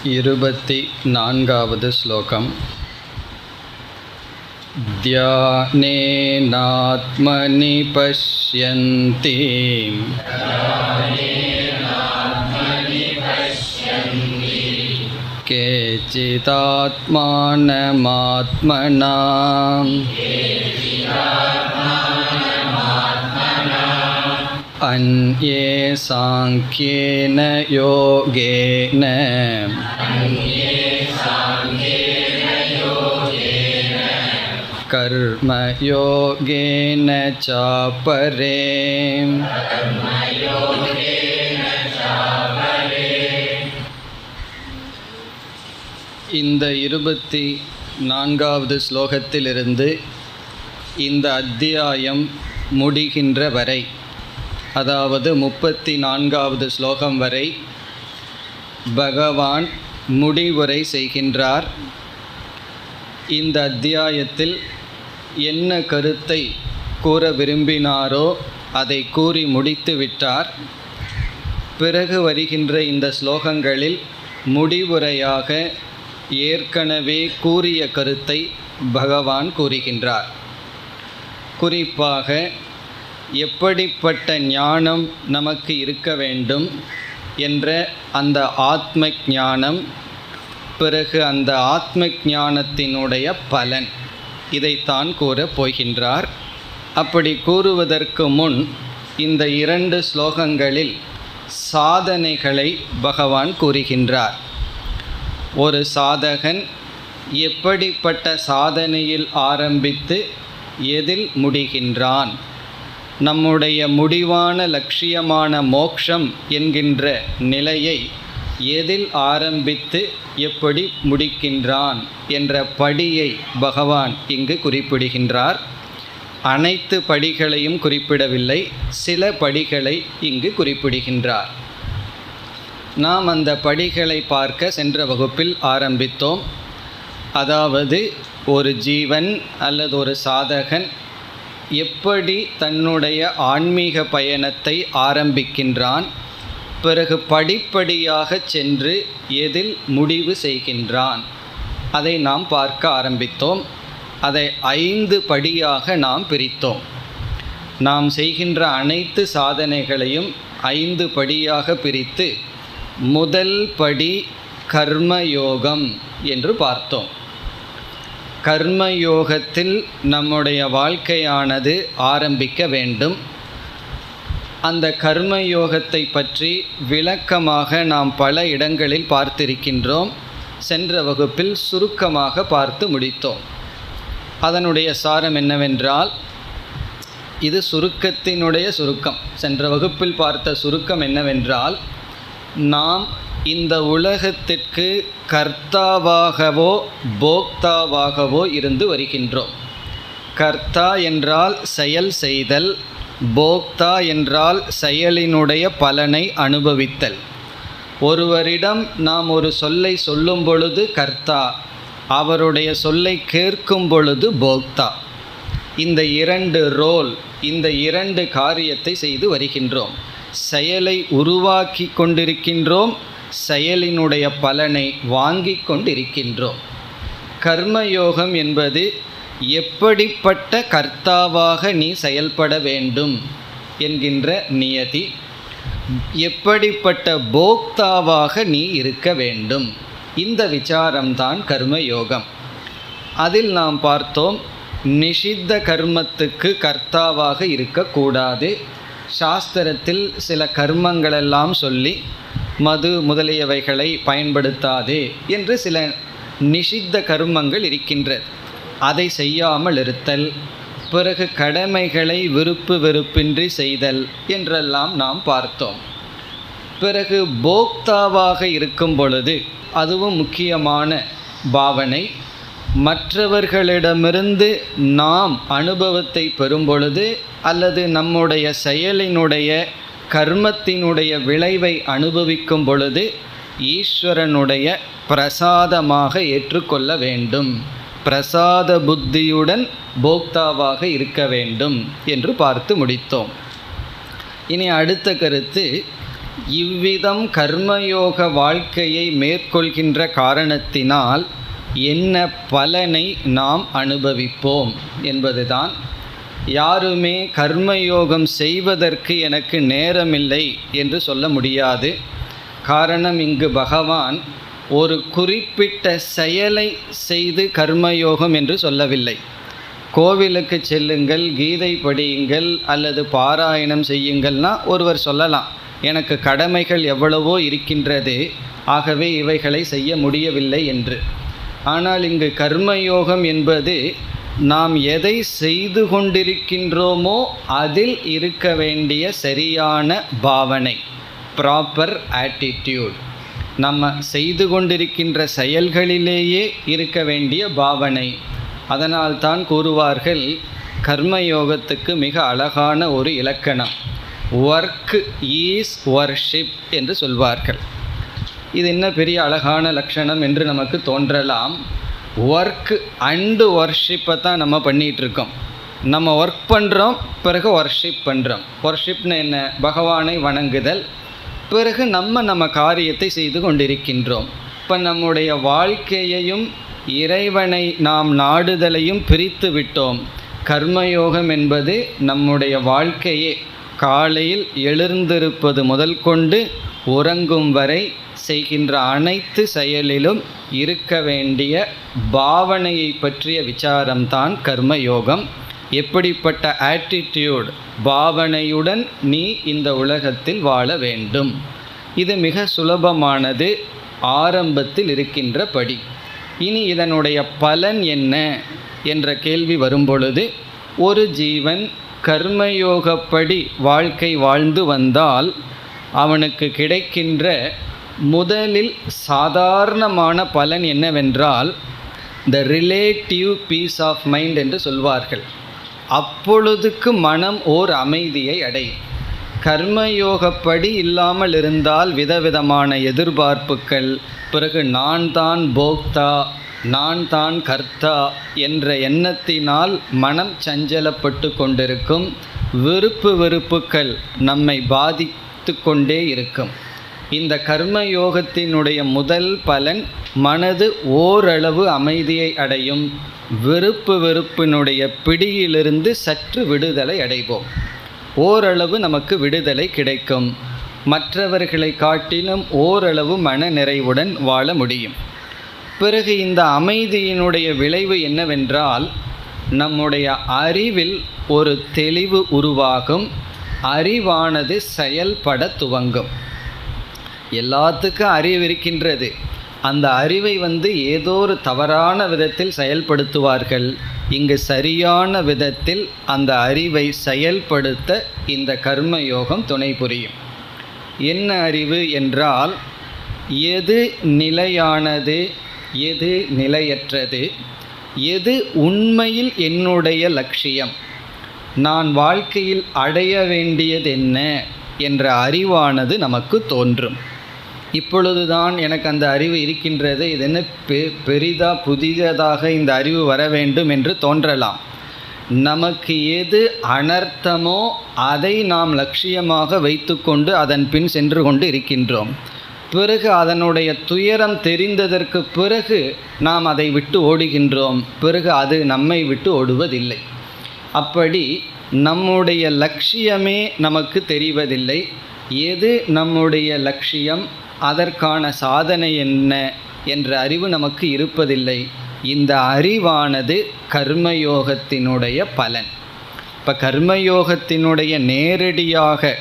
24வது ஸ்லோகம். த்யானேனாத்மனி பஷ்யந்தி கேசிதாத்மானமாத்மனா அன்யே சாங்க்யேன யோகேன கர்ம யோகேன சாபரே. இந்த 24வது ஸ்லோகத்திலிருந்து இந்த அத்தியாயம் முடிகின்ற வரை, அதாவது 34வது ஸ்லோகம் வரை பகவான் முடிவுரை செய்கின்றார். இந்த அத்தியாயத்தில் என்ன கருத்தை கூற விரும்பினாரோ அதை கூறி முடித்து விட்டார். பிறகு வருகின்ற இந்த ஸ்லோகங்களில் முடிவுரையாக ஏற்கனவே கூறிய கருத்தை பகவான் கூறுகின்றார். குறிப்பாக எப்படிப்பட்ட ஞானம் நமக்கு இருக்க வேண்டும் என்ற அந்த ஆத்ம ஞானம், பிறகு அந்த ஆத்ம ஞானத்தினுடைய பலன், இதைத்தான் கூறப் போகின்றார். அப்படி கூறுவதற்கு முன் இந்த 2 ஸ்லோகங்களில் சாதனைகளை பகவான் கூறுகின்றார். ஒரு சாதகன் எப்படிப்பட்ட சாதனையில் ஆரம்பித்து எதில் முடிகின்றான், நம்முடைய முடிவான லட்சியமான மோட்சம் என்கின்ற நிலையை எதில் ஆரம்பித்து எப்படி முடிக்கின்றான் என்ற படியை பகவான் இங்கு குறிப்பிடுகின்றார். அனைத்து படிகளையும் குறிப்பிடவில்லை, சில படிகளை இங்கு குறிப்பிடுகின்றார். நாம் அந்த படிகளை பார்க்க சென்ற வகுப்பில் ஆரம்பித்தோம். அதாவது ஒரு ஜீவன் அல்லது ஒரு சாதகன் எப்படி தன்னுடைய ஆன்மீக பயணத்தை ஆரம்பிக்கின்றான், பிறகு படிப்படியாக சென்று எதில் முடிவு செய்கின்றான், அதை நாம் பார்க்க ஆரம்பித்தோம். அதை 5 படியாக நாம் பிரித்தோம். நாம் செய்கின்ற அனைத்து சாதனைகளையும் 5 படியாக பிரித்து முதல் படி கர்மயோகம் என்று பார்த்தோம். கர்மயோகத்தில் நம்முடைய வாழ்க்கையானது ஆரம்பிக்க வேண்டும். அந்த கர்மயோகத்தை பற்றி விளக்கமாக நாம் பல இடங்களில் பார்த்திருக்கின்றோம். சென்ற வகுப்பில் சுருக்கமாக பார்த்து முடித்தோம். அதனுடைய சாரம் என்னவென்றால், இது சுருக்கத்தினுடைய சுருக்கம். சென்ற வகுப்பில் பார்த்த சுருக்கம் என்னவென்றால், நாம் இந்த உலகத்திற்கு கர்த்தாவாகவோ போக்தாவாகவோ இருந்து வருகின்றோம். கர்த்தா என்றால் செயல் செய்தல், போக்தா என்றால் செயலினுடைய பலனை அனுபவித்தல். ஒருவரிடம் நாம் ஒரு சொல்லை சொல்லும் பொழுது கர்த்தா, அவருடைய சொல்லை கேட்கும் பொழுது போக்தா. இந்த 2 ரோல், இந்த 2 காரியத்தை செய்து வருகின்றோம். செயலை உருவாக்கி கொண்டிருக்கின்றோம், செயலினுடைய பலனை வாங்கி கொண்டிருக்கின்றோம். கர்மயோகம் என்பது எப்படிப்பட்ட கர்த்தாவாக நீ செயல்பட வேண்டும் என்கின்ற நியதி, எப்படிப்பட்ட போக்தாவாக நீ இருக்க வேண்டும், இந்த விசாரம்தான் கர்மயோகம். அதில் நாம் பார்த்தோம், நிஷித்த கர்மத்துக்கு கர்த்தாவாக இருக்கக்கூடாது. சாஸ்திரத்தில் சில கர்மங்களெல்லாம் சொல்லி மது முதலியவைகளை பயன்படுத்தாதே என்று சில நிஷித்த கர்மங்கள் இருக்கின்றது. அதை செய்யாமல் இருத்தல், பிறகு கடமைகளை விருப்பு வெறுப்பின்றி செய்தல் என்றெல்லாம் நாம் பார்த்தோம். பிறகு போக்தாவாக இருக்கும் பொழுது, அதுவும் முக்கியமான பாவனை, மற்றவர்களிடமிருந்து நாம் அனுபவத்தை பெறும் பொழுது அல்லது நம்முடைய செயலினுடைய கர்மத்தினுடைய விளைவை அனுபவிக்கும் பொழுது ஈஸ்வரனுடைய பிரசாதமாக ஏற்றுக்கொள்ள வேண்டும். பிரசாத புத்தியுடன் போக்தாவாக இருக்க வேண்டும் என்று பார்த்து முடித்தோம். இனி அடுத்த கருத்து, இவ்விதம் கர்மயோக வாழ்க்கையை மேற்கொள்கின்ற காரணத்தினால் என்ன பலனை நாம் அனுபவிப்போம் என்பதுதான். யாருமே கர்மயோகம் செய்வதற்கு எனக்கு நேரமில்லை என்று சொல்ல முடியாது. காரணம், இங்கு பகவான் ஒரு குறிப்பிட்ட செயலை செய்து கர்மயோகம் என்று சொல்லவில்லை. கோவிலுக்கு செல்லுங்கள், கீதை படியுங்கள் அல்லது பாராயணம் செய்யுங்கள்னா ஒருவர் சொல்லலாம், எனக்கு கடமைகள் எவ்வளவோ இருக்கின்றது, ஆகவே இவைகளை செய்ய முடியவில்லை என்று. ஆனால் இங்கு கர்மயோகம் என்பது நாம் எதை செய்து கொண்டிருக்கின்றோமோ அதில் இருக்க வேண்டிய சரியான பாவனை, ப்ராப்பர் ஆட்டிடியூட். நம்ம செய்து கொண்டிருக்கின்ற செயல்களிலேயே இருக்க வேண்டிய பாவனை. அதனால்தான் கூறுவார்கள், கர்மயோகத்துக்கு மிக அழகான ஒரு இலக்கணம், ஒர்க் ஈஸ் வர்ஷிப் என்று சொல்வார்கள். இது என்ன பெரிய அழகான லட்சணம் என்று நமக்கு தோன்றலாம். ஒர்க் அண்டு வர்ஷிப்பை தான் நம்ம பண்ணிகிட்ருக்கோம். நம்ம ஒர்க் பண்ணுறோம், பிறகு வர்ஷிப் பண்ணுறோம். வர்ஷிப்னு என்ன? பகவானை வணங்குதல். பிறகு நம்ம காரியத்தை செய்து கொண்டிருக்கின்றோம். இப்போ நம்முடைய வாழ்க்கையையும் இறைவனை நாம் நாடுதலையும் பிரித்து விட்டோம். கர்மயோகம் என்பது நம்முடைய வாழ்க்கையே, காலையில் எழுந்திருப்பது முதல் கொண்டு உறங்கும் வரை செய்கின்ற அனைத்து செயலிலும் இருக்க வேண்டிய பாவனையை பற்றிய விசாரம்தான் கர்மயோகம். எப்படிப்பட்ட ஆட்டிடியூட், பாவனையுடன் நீ இந்த உலகத்தில் வாழ வேண்டும். இது மிக சுலபமானது, ஆரம்பத்தில் இருக்கின்ற படி. இனி இதனுடைய பலன் என்ன என்ற கேள்வி வரும்பொழுது, ஒரு ஜீவன் கர்மயோகப்படி வாழ்க்கை வாழ்ந்து வந்தால் அவனுக்கு கிடைக்கின்ற முதலில் சாதாரணமான பலன் என்னவென்றால், the relative peace of mind என்று சொல்வார்கள். அப்பொழுதுக்கு மனம் ஓர் அமைதியை அடையும். கர்மயோகப்படி இல்லாமல் இருந்தால் விதவிதமான எதிர்பார்ப்புகள், பிறகு நான் தான் போக்தா, நான் தான் கர்த்தா என்ற எண்ணத்தினால் மனம் சஞ்சலப்பட்டு கொண்டிருக்கும். வெறுப்புகள் நம்மை பாதித்து கொண்டே இருக்கும். இந்த கர்மயோகத்தினுடைய முதல் பலன், மனது ஓரளவு அமைதியை அடையும். வெறுப்பினுடைய பிடியிலிருந்து சற்று விடுதலை அடைவோம். ஓரளவு நமக்கு விடுதலை கிடைக்கும். மற்றவர்களை காட்டிலும் ஓரளவு மன நிறைவுடன் வாழ முடியும். பிறகு இந்த அமைதியினுடைய விளைவு என்னவென்றால், நம்முடைய அறிவில் ஒரு தெளிவு உருவாகும். அறிவானது செயல்பட துவங்கும். எல்லாத்துக்கும் அறிவு இருக்கின்றது. அந்த அறிவை ஏதோ ஒரு தவறான விதத்தில் செயல்படுத்துவார்கள். இங்கு சரியான விதத்தில் அந்த அறிவை செயல்படுத்த இந்த கர்மயோகம் துணை புரியும். என்ன அறிவு என்றால், எது நிலையானது, எது நிலையற்றது, எது உண்மையில் என்னுடைய லட்சியம், நான் வாழ்க்கையில் அடைய வேண்டியது என்ன என்ற அறிவானது நமக்கு தோன்றும். இப்பொழுதுதான் எனக்கு அந்த அறிவு இருக்கின்றது, இது என்ன புதியதாக இந்த அறிவு வர வேண்டும் என்று தோன்றலாம். நமக்கு எது அனர்த்தமோ அதை நாம் லட்சியமாக வைத்துக்கொண்டு அதன் பின் சென்று கொண்டு இருக்கின்றோம். பிறகு அதனுடைய துயரம் தெரிந்ததற்கு பிறகு நாம் அதை விட்டு ஓடுகின்றோம். பிறகு அது நம்மை விட்டு ஓடுவதில்லை. அப்படி நம்முடைய லட்சியமே நமக்கு தெரிவதில்லை. எது நம்முடைய லட்சியம், அதற்கான சாதனை என்ன என்ற அறிவு நமக்கு இருப்பதில்லை. இந்த அறிவானது கர்மயோகத்தினுடைய பலன். இப்போ கர்மயோகத்தினுடைய நேரடியாக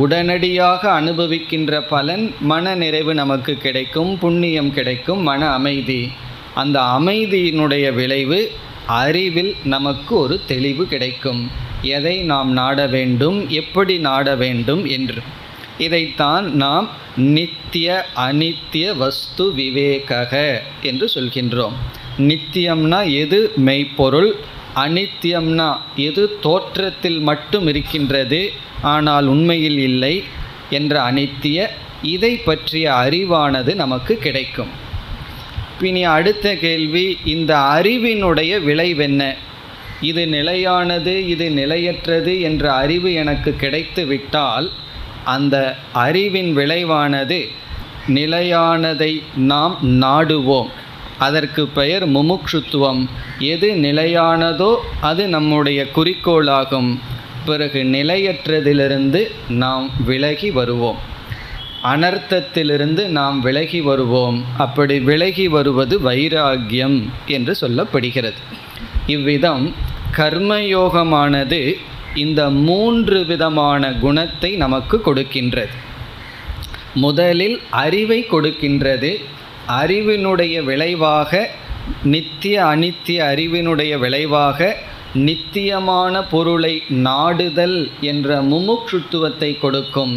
உடனடியாக அனுபவிக்கின்ற பலன் மன நிறைவு நமக்கு கிடைக்கும், புண்ணியம் கிடைக்கும், மன அமைதி. அந்த அமைதியினுடைய விளைவு அறிவில் நமக்கு ஒரு தெளிவு கிடைக்கும். எதை நாம் நாட வேண்டும், எப்படி நாட வேண்டும் என்று. இதைத்தான் நாம் நித்திய அனித்திய வஸ்து விவேக என்று சொல்கின்றோம். நித்தியம்னா எது மெய்ப்பொருள், அனித்தியம்னா எது தோற்றத்தில் மட்டும் இருக்கின்றது ஆனால் உண்மையில் இல்லை என்ற அனித்திய. இதை பற்றிய அறிவானது நமக்கு கிடைக்கும். இனி அடுத்த கேள்வி, இந்த அறிவினுடைய விளைவென்ன? இது நிலையானது, இது நிலையற்றது என்ற அறிவு எனக்கு கிடைத்து விட்டால் அந்த அறிவின் விளைவானது நிலையானதை நாம் நாடுவோம். அதற்கு பெயர் முமுக்ஷுத்துவம். எது நிலையானதோ அது நம்முடைய குறிக்கோளாகும். பிறகு நிலையற்றதிலிருந்து நாம் விலகி வருவோம், அனர்த்தத்திலிருந்து நாம் விலகி வருவோம். அப்படி விலகி வருவது வைராகியம் என்று சொல்லப்படுகிறது. இவ்விதம் கர்மயோகமானது இந்த 3 விதமான குணத்தை நமக்கு கொடுக்கின்றது. முதலில் அறிவை கொடுக்கின்றது. அறிவினுடைய விளைவாக, நித்திய அனித்திய அறிவினுடைய விளைவாக நித்தியமான பொருளை நாடுதல் என்ற முமுட்சுத்துவத்தை கொடுக்கும்,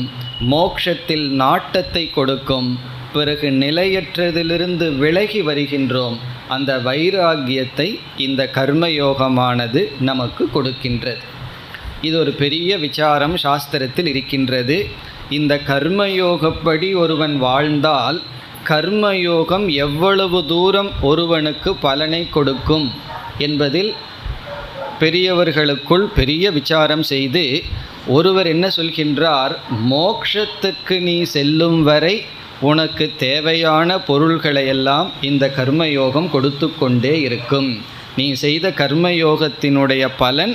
மோட்சத்தில் நாட்டத்தை கொடுக்கும். பிறகு நிலையற்றதிலிருந்து விலகி வருகின்றோம். அந்த வைராகியத்தை இந்த கர்மயோகமானது நமக்கு கொடுக்கின்றது. இது ஒரு பெரிய விசாரம் சாஸ்திரத்தில் இருக்கின்றது. இந்த கர்மயோகப்படி ஒருவன் வாழ்ந்தால் கர்மயோகம் எவ்வளவு தூரம் ஒருவனுக்கு பலனை கொடுக்கும் என்பதில் பெரியவர்களுக்குள் பெரிய விசாரம் செய்து ஒருவர் என்ன சொல்கின்றார், மோட்சத்துக்கு நீ செல்லும் வரை உனக்கு தேவையான பொருள்களையெல்லாம் இந்த கர்மயோகம் கொடுத்து கொண்டே இருக்கும். நீ செய்த கர்மயோகத்தினுடைய பலன்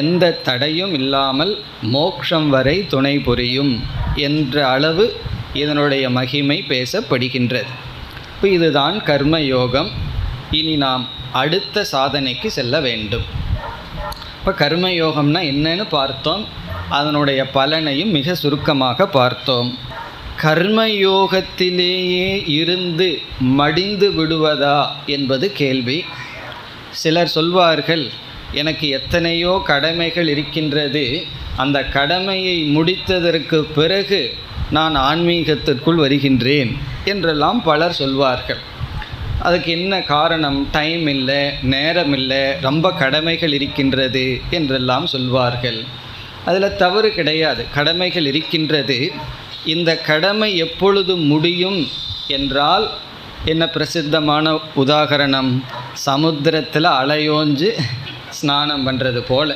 எந்த தடையும் இல்லாமல் மோட்சம் வரை துணை புரியும் என்ற அளவு இதனுடைய மகிமை பேசப்படுகின்றது. இப்போ இதுதான் கர்மயோகம். இனி நாம் அடுத்த சாதனைக்கு செல்ல வேண்டும். இப்போ கர்மயோகம்னா என்னன்னு பார்த்தோம், அதனுடைய பலனையும் மிக சுருக்கமாக பார்த்தோம். கர்மயோகத்திலேயே இருந்து மடிந்து விடுவதா என்பது கேள்வி. சிலர் சொல்வார்கள், எனக்கு எத்தனையோ கடமைகள் இருக்கின்றது, அந்த கடமையை முடித்ததற்கு பிறகு நான் ஆன்மீகத்திற்குள் வருகின்றேன் என்றெல்லாம் பலர் சொல்வார்கள். அதுக்கு என்ன காரணம்? டைம் இல்லை, நேரம் இல்லை, ரொம்ப கடமைகள் இருக்கின்றது என்றெல்லாம் சொல்வார்கள். அதில் தவறு கிடையாது. கடமைகள் இருக்கின்றது. இந்த கடமை எப்பொழுது முடியும் என்றால் என்ன பிரசித்தமான உதாகரணம், சமுத்திரத்தில் அலையோஞ்சு ஸ்நானம் பண்ணுறது போல்.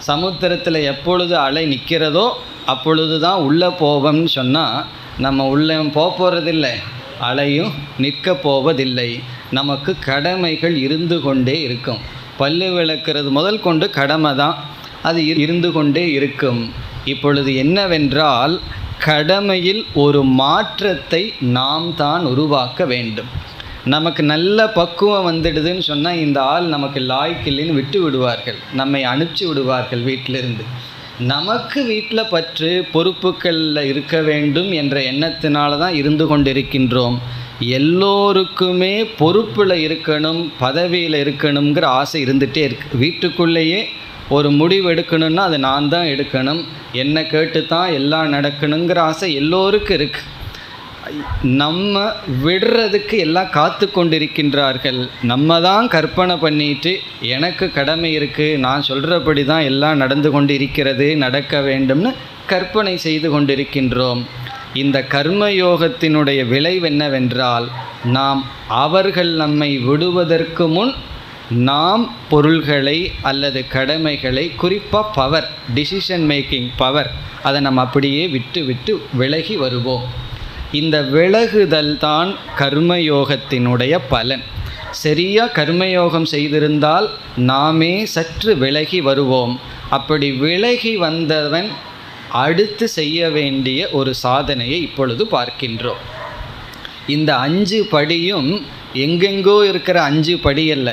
சமுத்திரத்தில் எப்பொழுது அலை நிற்கிறதோ அப்பொழுது தான் உள்ளே போவோம்னு சொன்னால் நம்ம உள்ளே போகிறதில்லை, அலையும் நிற்க போவதில்லை. நமக்கு கடமைகள் இருந்து கொண்டே இருக்கும். பல்லு விளக்குறது முதல் கொண்டு கடமை தான், அது இருந்து கொண்டே இருக்கும். இப்பொழுது என்னவென்றால் கடமையில் ஒரு மாற்றத்தை நாம் தான் உருவாக்க வேண்டும். நமக்கு நல்ல பக்குவம் வந்துடுதுன்னு சொன்னால் இந்த ஆள் நமக்கு லாய்க்கில்லைன்னு விட்டு விடுவார்கள், நம்மை அனுப்பிச்சி விடுவார்கள் வீட்டிலிருந்து. நமக்கு வீட்டில் பற்று பொறுப்புகளில் இருக்க வேண்டும் என்ற எண்ணத்தினால தான் இருந்து கொண்டிருக்கின்றோம். எல்லோருக்குமே பொறுப்பில் இருக்கணும், பதவியில் இருக்கணுங்கிற ஆசை இருந்துகிட்டே இருக்குது. வீட்டுக்குள்ளேயே ஒரு முடிவு எடுக்கணும்னா அது நான் தான் எடுக்கணும், என்னை கேட்டு தான் எல்லாம் நடக்கணுங்கிற ஆசை எல்லோருக்கும் இருக்குது. நம்ம விடுறதுக்கு எல்லாம் காத்து கொண்டிருக்கின்றார்கள். நம்ம தான் கற்பனை பண்ணிட்டு எனக்கு கடமை இருக்குது, நான் சொல்கிறபடி தான் எல்லாம் நடந்து கொண்டு இருக்கிறது, நடக்க வேண்டும்னு கற்பனை செய்து கொண்டிருக்கின்றோம். இந்த கர்மயோகத்தினுடைய விளைவு என்னவென்றால், நாம் அவர்கள் நம்மை விடுவதற்கு முன் நாம் பொருள்களை அல்லது கடமைகளை, குறிப்பாக பவர், டிசிஷன் மேக்கிங் பவர், அதை நம்ம அப்படியே விட்டு விலகி வருவோம். இந்த விலகுதல் தான் கர்மயோகத்தினுடைய பலன். சரியாக கர்மயோகம் செய்திருந்தால் நாமே சற்று விலகி வருவோம். அப்படி விலகி வந்தவன் அடுத்து செய்ய வேண்டிய ஒரு சாதனையை இப்பொழுது பார்க்கின்றோம். இந்த 5 படியும் எங்கெங்கோ இருக்கிற 5 படி அல்ல,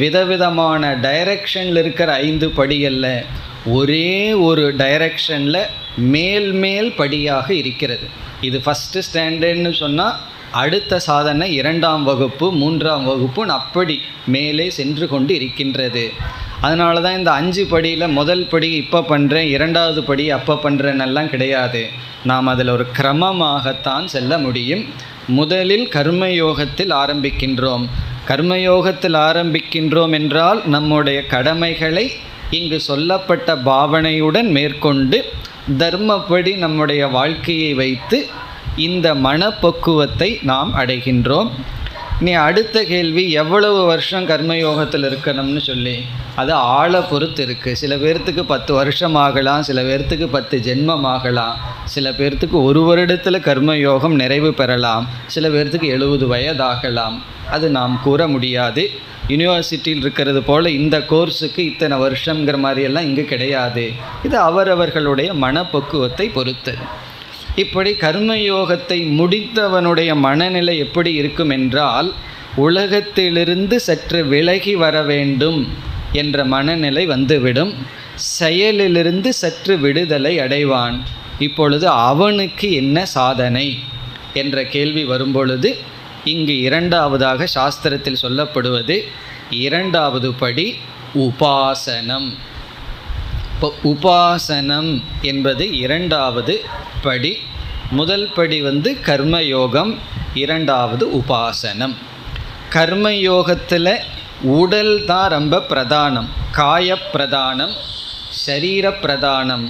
விதவிதமான டைரக்ஷனில் இருக்கிற 5 படி அல்ல, ஒரே ஒரு டைரக்ஷனில் மேல் படியாக இருக்கிறது. இது ஃபஸ்ட்டு ஸ்டாண்டர்ட்னு சொன்னால் அடுத்த சாதனை 2ஆம் வகுப்பு 3ஆம் வகுப்புன்னு அப்படி மேலே சென்று கொண்டு இருக்கின்றது. அதனால தான் இந்த 5 படியில் முதல் படி இப்போ பண்ணுறேன், 2வது படி அப்போ பண்ணுறேன்னெல்லாம் கிடையாது. நாம் அதில் ஒரு கிரமமாகத்தான் செல்ல முடியும். முதலில் கர்மயோகத்தில் ஆரம்பிக்கின்றோம். கர்மயோகத்தில் ஆரம்பிக்கின்றோம் என்றால் நம்முடைய கடமைகளை இங்கு சொல்லப்பட்ட பாவனையுடன் மேற்கொண்டு தர்மப்படி நம்முடைய வாழ்க்கையை வைத்து இந்த மனப்பக்குவத்தை நாம் அடைகின்றோம். நீ அடுத்த கேள்வி எவ்வளவு வருஷம் கர்மயோகத்தில் இருக்கணும்னு சொல்லி, அது ஆளை பொறுத்து இருக்குது. சில பேர்த்துக்கு 10 வருஷம் ஆகலாம், சில பேர்த்துக்கு 10 ஜென்மம் ஆகலாம், சில பேர்த்துக்கு ஒரு வருடத்தில் கர்மயோகம் நிறைவு பெறலாம், சில பேர்த்துக்கு 70 வயதாகலாம். அது நாம் கூற முடியாது. யூனிவர்சிட்டியில் இருக்கிறது போல் இந்த கோர்ஸுக்கு இத்தனை வருஷங்கிற மாதிரியெல்லாம் இங்கு கிடையாது. இது அவரவர்களுடைய மனப்பக்குவத்தை பொறுத்து. இப்படி கர்மயோகத்தை முடித்தவனுடைய மனநிலை எப்படி இருக்கும் என்றால், உலகத்திலிருந்து சற்று விலகி வர வேண்டும் என்ற மனநிலை வந்துவிடும். செயலிலிருந்து சற்று விடுதலை அடைவான். இப்பொழுது அவனுக்கு என்ன சாதனை என்ற கேள்வி வரும்பொழுது, இங்கு இரண்டாவதாக சாஸ்திரத்தில் சொல்லப்படுவது இரண்டாவது படி உபாசனம். இப்போ உபாசனம் என்பது இரண்டாவது படி. முதல் படி கர்மயோகம், இரண்டாவது உபாசனம். கர்மயோகத்தில் உடல் தான் ரொம்ப பிரதானம், காயப்பிரதானம், சரீர பிரதானம்.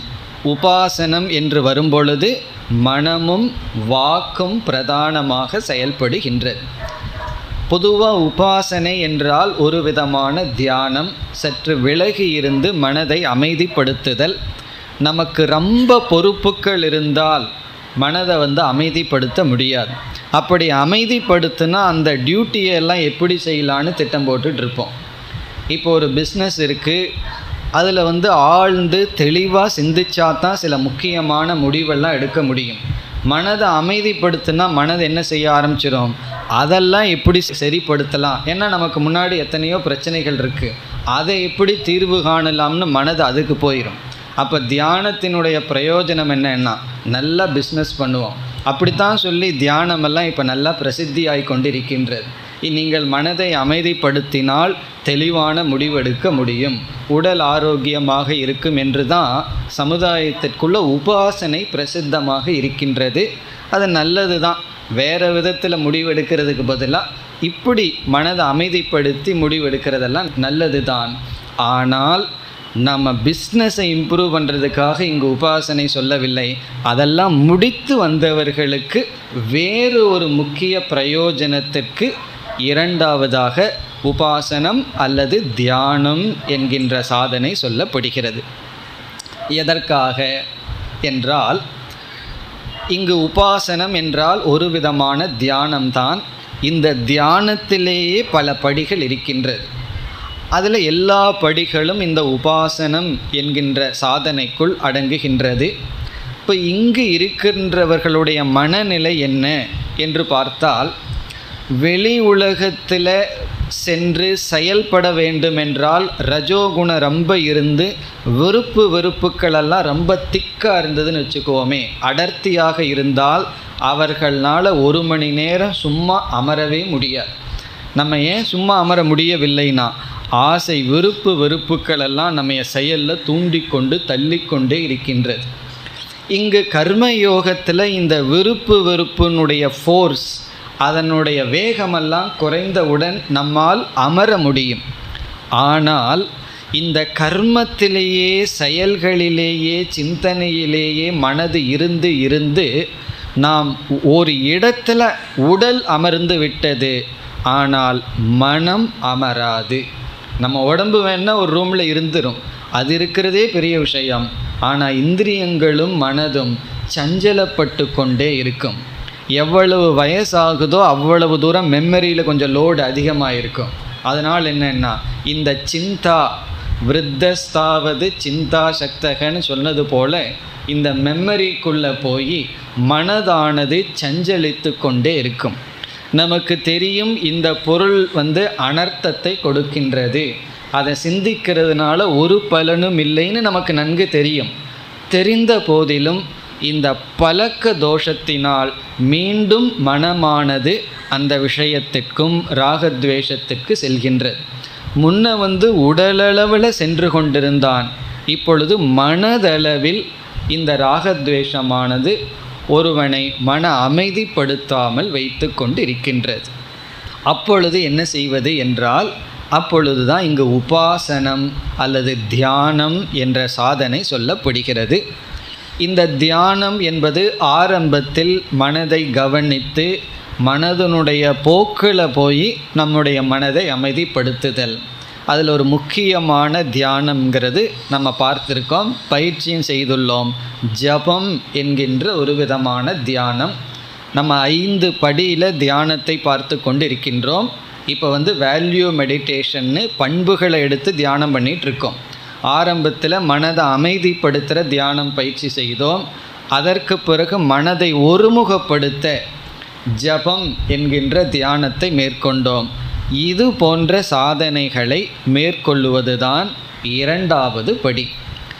உபாசனம் என்று வரும்பொழுது மனமும் வாக்கும் பிரதானமாக செயல்படுகின்றது. பொதுவாக உபாசனை என்றால் ஒரு விதமான தியானம், சற்று விலகி இருந்து மனதை அமைதிப்படுத்துதல். நமக்கு ரொம்ப பொறுப்புகள் இருந்தால் மனதை அமைதிப்படுத்த முடியாது. அப்படி அமைதிப்படுத்தினா அந்த டியூட்டியெல்லாம் எப்படி செய்யலான்னு திட்டம் போட்டுட்ருப்போம். இப்போ ஒரு பிஸ்னஸ் இருக்குது, அதில் ஆழ்ந்து தெளிவாக சிந்திச்சா தான் சில முக்கியமான முடிவெல்லாம் எடுக்க முடியும். மனதை அமைதிப்படுத்தினா மனதை என்ன செய்ய ஆரம்பிச்சிடும், அதெல்லாம் எப்படி சரிப்படுத்தலாம், ஏன்னா நமக்கு முன்னாடி எத்தனையோ பிரச்சனைகள் இருக்குது, அதை எப்படி தீர்வு காணலாம்னு மனது அதுக்கு போயிடும். அப்போ தியானத்தினுடைய பிரயோஜனம் என்னன்னா, நல்லா பிஸ்னஸ் பண்ணுவோம். அப்படித்தான் சொல்லி தியானமெல்லாம் இப்போ நல்லா பிரசித்தியாகி கொண்டிருக்கின்றது. நீங்கள் மனதை அமைதிப்படுத்தினால் தெளிவான முடிவெடுக்க முடியும், உடல் ஆரோக்கியமாக இருக்கும் என்று தான் சமுதாயத்திற்குள்ள உபாசனை பிரசித்தமாக இருக்கின்றது. அது நல்லது தான். வேறு விதத்தில் முடிவெடுக்கிறதுக்கு பதிலாக இப்படி மனதை அமைதிப்படுத்தி முடிவெடுக்கிறதெல்லாம் நல்லது தான். ஆனால் நம்ம பிஸ்னஸை இம்ப்ரூவ் பண்ணுறதுக்காக இங்கு உபாசனை சொல்லவில்லை. அதெல்லாம் முடித்து வந்தவர்களுக்கு வேறு ஒரு முக்கிய பிரயோஜனத்திற்கு இரண்டாவதாக உபாசனம் அல்லது தியானம் என்கின்ற சாதனை சொல்லப்படுகிறது. எதற்காக என்றால், இங்கு உபாசனம் என்றால் ஒரு விதமான தியானம்தான். இந்த தியானத்திலேயே பல படிகள் இருக்கின்றது. அதில் எல்லா படிகளும் இந்த உபாசனம் என்கின்ற சாதனைக்குள் அடங்குகின்றது. இப்போ இங்கு இருக்கின்றவர்களுடைய மனநிலை என்ன என்று பார்த்தால், வெளி உலகத்தில் சென்று செயல்பட வேண்டுமென்றால் ரஜோகுண ரொம்ப இருந்து வெறுப்புகளெல்லாம் ரொம்ப திக்காக இருந்ததுன்னு வச்சுக்கோமே, அடர்த்தியாக இருந்தால் அவர்களால் 1 மணி நேரம் சும்மா அமரவே முடியாது. நம்ம ஏன் சும்மா அமர முடியவில்லைன்னா, ஆசை வெறுப்புகளெல்லாம் நம்ம செயலில் தூண்டிக்கொண்டு தள்ளிக்கொண்டே இருக்கின்றது. இங்கு கர்மயோகத்தில் இந்த வெறுப்புனுடைய ஃபோர்ஸ், அதனுடைய வேகமெல்லாம் குறைந்தவுடன் நம்மால் அமர முடியும். ஆனால் இந்த கர்மத்திலேயே, செயல்களிலேயே, சிந்தனையிலேயே மனது இருந்து நாம் ஒரு இடத்துல உடல் அமர்ந்து விட்டது, ஆனால் மனம் அமராது. நம்ம உடம்பு வேணால் ஒரு ரூமில் இருந்துடும், அது இருக்கிறதே பெரிய விஷயம். ஆனால் இந்திரியங்களும் மனதும் சஞ்சலப்பட்டு கொண்டே இருக்கும். எவ்வளவு வயசாகுதோ அவ்வளவு தூரம் மெமரியில் கொஞ்சம் லோடு அதிகமாக இருக்கும். அதனால் என்னென்னா, இந்த சிந்தா விருத்தஸ்தாவது சிந்தா சக்தகன்னு சொன்னது போல் இந்த மெமரிக்குள்ளே போய் மனதானது சஞ்சலித்து கொண்டே இருக்கும். நமக்கு தெரியும் இந்த பொருள் அனர்த்தத்தை கொடுக்கின்றது, அதை சிந்திக்கிறதுனால ஒரு பலனும் இல்லைன்னு நமக்கு நன்கு தெரியும். தெரிந்த போதிலும் இந்த பழக்க தோஷத்தினால் மீண்டும் மனமானது அந்த விஷயத்திற்கும் ராகத்வேஷத்திற்கு செல்கின்றது. முன்ன உடலளவில் சென்று கொண்டிருந்தான், இப்பொழுது மனதளவில் இந்த ராகத்வேஷமானது ஒருவனை மன அமைதிப்படுத்தாமல் வைத்து கொண்டு இருக்கின்றது. அப்பொழுது என்ன செய்வது என்றால், அப்பொழுது தான் இங்கு உபாசனம் அல்லது தியானம் என்ற சாதனை சொல்லப்படுகிறது. இந்த தியானம் என்பது ஆரம்பத்தில் மனதை கவனித்து மனதனுடைய போக்கில் போய் நம்முடைய மனதை அமைதிப்படுத்துதல். அதில் ஒரு முக்கியமான தியானம்ங்கிறது நம்ம பார்த்துருக்கோம், பயிற்சியும் செய்துள்ளோம். ஜபம் என்கின்ற ஒரு விதமான தியானம். நம்ம 5 படியில் தியானத்தை பார்த்து கொண்டு இருக்கின்றோம். இப்போ வேல்யூ மெடிடேஷன்னு பண்புகளை எடுத்து தியானம் பண்ணிகிட்ருக்கோம். ஆரம்பத்தில் மனதை அமைதிப்படுத்துகிற தியானம் பயிற்சி செய்தோம். அதற்கு பிறகு மனதை ஒருமுகப்படுத்த ஜபம் என்கின்ற தியானத்தை மேற்கொண்டோம். இது போன்ற சாதனைகளை மேற்கொள்ளுவது தான் 2வது படி.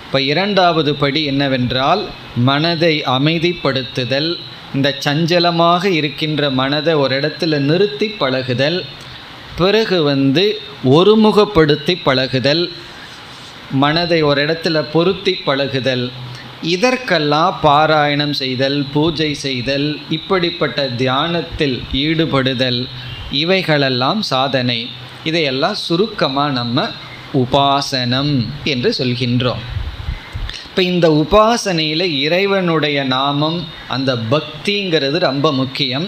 இப்போ 2வது படி என்னவென்றால் மனதை அமைதிப்படுத்துதல். இந்த சஞ்சலமாக இருக்கின்ற மனதை ஒரு இடத்துல நிறுத்தி பழகுதல். பிறகு ஒருமுகப்படுத்தி பழகுதல், மனதை ஒரு இடத்துல பொருத்தி பழகுதல். இதற்கெல்லாம் பாராயணம் செய்தல், பூஜை செய்தல், இப்படிப்பட்ட தியானத்தில் ஈடுபடுதல், இவைகளெல்லாம் சாதனை. இதையெல்லாம் சுருக்கமாக நம்ம உபாசனம் என்று சொல்கின்றோம். இப்போ இந்த உபாசனையில் இறைவனுடைய நாமம், அந்த பக்திங்கிறது ரொம்ப முக்கியம்.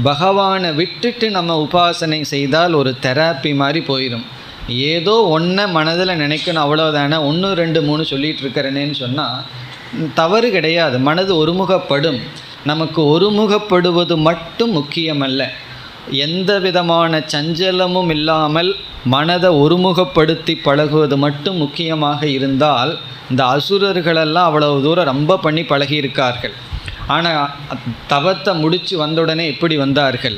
பகவானை விட்டுட்டு நம்ம உபாசனை செய்தால் ஒரு தெராப்பி மாதிரி போயிடும். ஏதோ ஒன்றை மனதில் நினைக்கணும், அவ்வளோதானே, 1 2 3 சொல்லிகிட்டு இருக்கிறேனேன்னு சொன்னால் தவறு கிடையாது. மனது ஒருமுகப்படும். நமக்கு ஒருமுகப்படுவது மட்டும் முக்கியமல்ல, எந்த விதமான சஞ்சலமும் இல்லாமல் மனதை ஒருமுகப்படுத்தி பழகுவது மட்டும் முக்கியமாக இருந்தால், இந்த அசுரர்களெல்லாம் அவ்வளவு தூரம் ரொம்ப பண்ணி பழகியிருக்கார்கள். ஆனால் தவத்தை முடித்து வந்தவுடனே எப்படி வந்தார்கள்,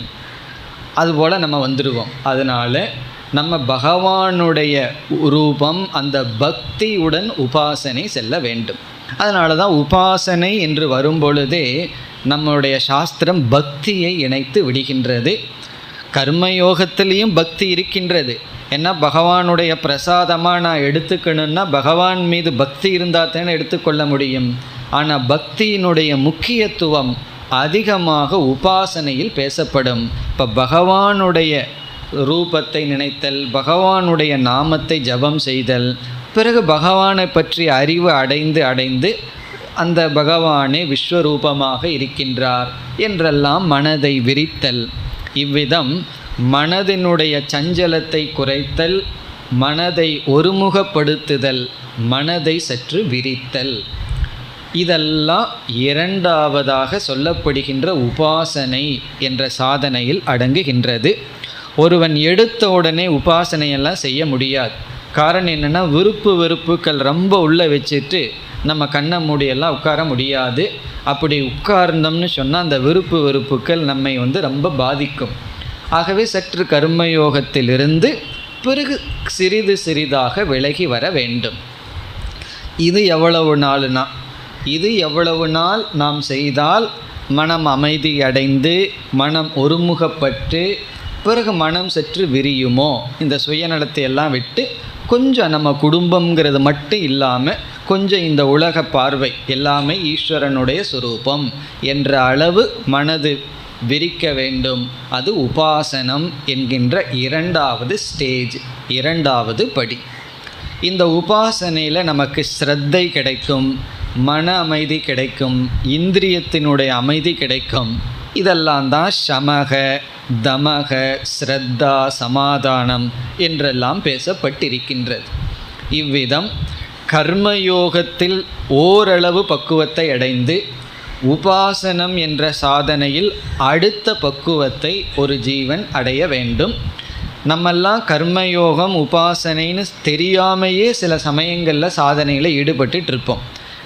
அதுபோல் நம்ம வந்துடுவோம். அதனால் நம்ம பகவானுடைய ரூபம், அந்த பக்தியுடன் உபாசனை செல்ல வேண்டும். அதனால தான் உபாசனை என்று வரும்பொழுதே நம்முடைய சாஸ்திரம் பக்தியை இணைத்து விடுகின்றது. கர்மயோகத்திலையும் பக்தி இருக்கின்றது. ஏன்னா பகவானுடைய பிரசாதமாக நான் எடுத்துக்கணுன்னா பகவான் மீது பக்தி இருந்தால் தானே எடுத்துக்கொள்ள முடியும். ஆனால் பக்தியினுடைய முக்கியத்துவம் அதிகமாக உபாசனையில் பேசப்படும். இப்போ பகவானுடைய ரூபத்தை நினைத்தல், பகவானுடைய நாமத்தை ஜபம் செய்தல், பிறகு பகவானை பற்றி அறிவு அடைந்து அந்த பகவானே விஸ்வரூபமாக இருக்கின்றார் என்றெல்லாம் மனதை விரித்தல். இவ்விதம் மனதினுடைய சஞ்சலத்தை குறைத்தல், மனதை ஒருமுகப்படுத்துதல், மனதை சற்று விரித்தல், இதெல்லாம் 2வதாக சொல்லப்படுகின்ற உபாசனை என்ற சாதனையில் அடங்குகின்றது. ஒருவன் எடுத்த உடனே உபாசனையெல்லாம் செய்ய முடியாது. காரணம் என்னென்னா, விருப்பு வெறுப்புக்கள் ரொம்ப உள்ளே வச்சுட்டு நம்ம கண்ணை மூடியெல்லாம் உட்கார முடியாது. அப்படி உட்கார்ந்தோம்னு சொன்னால் அந்த விருப்பு வெறுப்புக்கள் நம்மை ரொம்ப பாதிக்கும். ஆகவே சற்று கர்மயோகத்திலிருந்து பிறகு சிறிது சிறிதாக விலகி வர வேண்டும். இது எவ்வளவு நாள் நாம் செய்தால் மனம் அமைதி அடைந்து மனம் ஒருமுகப்பட்டு பிறகு மனம் சற்று விரியுமோ, இந்த சுயநலத்தை எல்லாம் விட்டு கொஞ்சம் நம்ம குடும்பங்கிறது மட்டும் இல்லாமல் கொஞ்சம் இந்த உலக பார்வை எல்லாமே ஈஸ்வரனுடைய சுரூபம் என்ற அளவு மனது விரிக்க வேண்டும். அது உபாசனம் என்கின்ற 2வது ஸ்டேஜ், 2வது படி. இந்த உபாசனையில் நமக்கு ஸ்ரத்தை கிடைக்கும், மன அமைதி கிடைக்கும், இந்திரியத்தினுடைய அமைதி கிடைக்கும். இதெல்லாம் தான் சமக, தமக, ஸ்ரத்தா, சமாதானம் என்றெல்லாம் பேசப்பட்டிருக்கின்றது. இவ்விதம் கர்மயோகத்தில் ஓரளவு பக்குவத்தை அடைந்து உபாசனம் என்ற சாதனையில் அடுத்த பக்குவத்தை ஒரு ஜீவன் அடைய வேண்டும். நம்மெல்லாம் கர்மயோகம் உபாசனைன்னு தெரியாமையே சில சமயங்களில் சாதனையில் ஈடுபட்டுருப்போம்.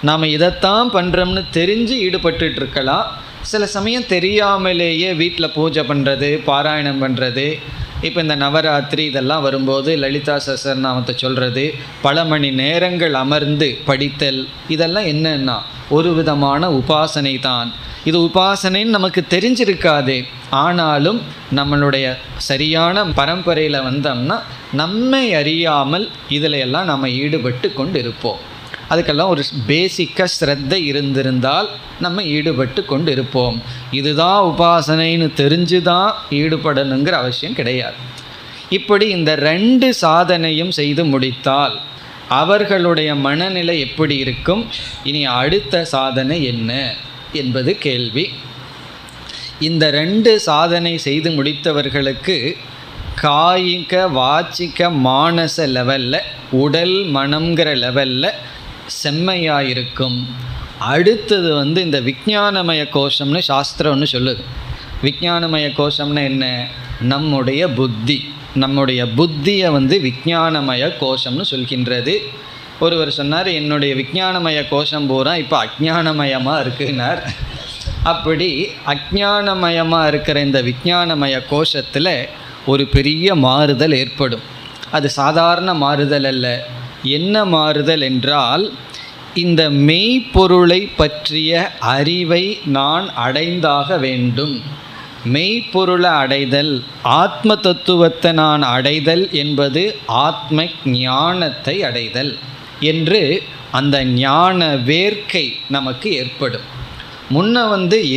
நாம் இதைத்தான் பண்ணுறோம்னு தெரிஞ்சு ஈடுபட்டுருக்கலாம். சில சமயம் தெரியாமலேயே வீட்டில் பூஜை பண்ணுறது, பாராயணம் பண்ணுறது, இப்போ இந்த நவராத்திரி இதெல்லாம் வரும்போது லலிதா சஹஸ்ரநாமத்தை சொல்கிறது, பல மணி நேரங்கள் அமர்ந்து படித்தல், இதெல்லாம் என்னன்னா ஒரு விதமான உபாசனை தான். இது உபாசனைன்னு நமக்கு தெரிஞ்சிருக்காது. ஆனாலும் நம்மளுடைய சரியான பரம்பரையில் வந்தோம்னா நம்மை அறியாமல் இதில் எல்லாம் நம்ம ஈடுபட்டு கொண்டு இருப்போம். அதுக்கெல்லாம் ஒரு பேசிக்காக ஸ்ரத்தை இருந்திருந்தால் நம்ம ஈடுபட்டு கொண்டு இருப்போம். இதுதான் உபாசனைன்னு தெரிஞ்சு தான் ஈடுபடணுங்கிற அவசியம் கிடையாது. இப்படி இந்த 2 சாதனையும் செய்து முடித்தால் அவர்களுடைய மனநிலை எப்படி இருக்கும், இனி அடுத்த சாதனை என்ன என்பது கேள்வி. இந்த 2 சாதனை செய்து முடித்தவர்களுக்கு காயிக வாச்சிக மானச லெவலில், உடல் மனம்ங்கிற லெவலில் செம்மையாக இருக்கும். அடுத்தது இந்த விஞ்ஞானமய கோஷம்னு சாஸ்திரம் ஒன்று சொல்லுது. விஞ்ஞானமய கோஷம்னு என்ன? நம்முடைய புத்தி. நம்முடைய புத்தியை விஞ்ஞானமய கோஷம்னு சொல்கின்றது. ஒருவர் சொன்னார், என்னுடைய விஞ்ஞானமய கோஷம் பூரா இப்போ அஜ்ஞானமயமாக இருக்குன்னார். அப்படி அஜ்ஞானமயமாக இருக்கிற இந்த விஞ்ஞானமய கோஷத்தில் ஒரு பெரிய மாறுதல் ஏற்படும். அது சாதாரண மாறுதல் அல்ல. என்ன மாறுதல் என்றால், இந்த மெய்ப்பொருளை பற்றிய அறிவை நான் அடைந்தாக வேண்டும். மெய்ப்பொருளை அடைதல், ஆத்ம தத்துவத்தை நான் அடைதல் என்பது ஆத்ம ஞானத்தை அடைதல் என்று அந்த ஞான வேர்க்கை நமக்கு ஏற்படும். முன்ன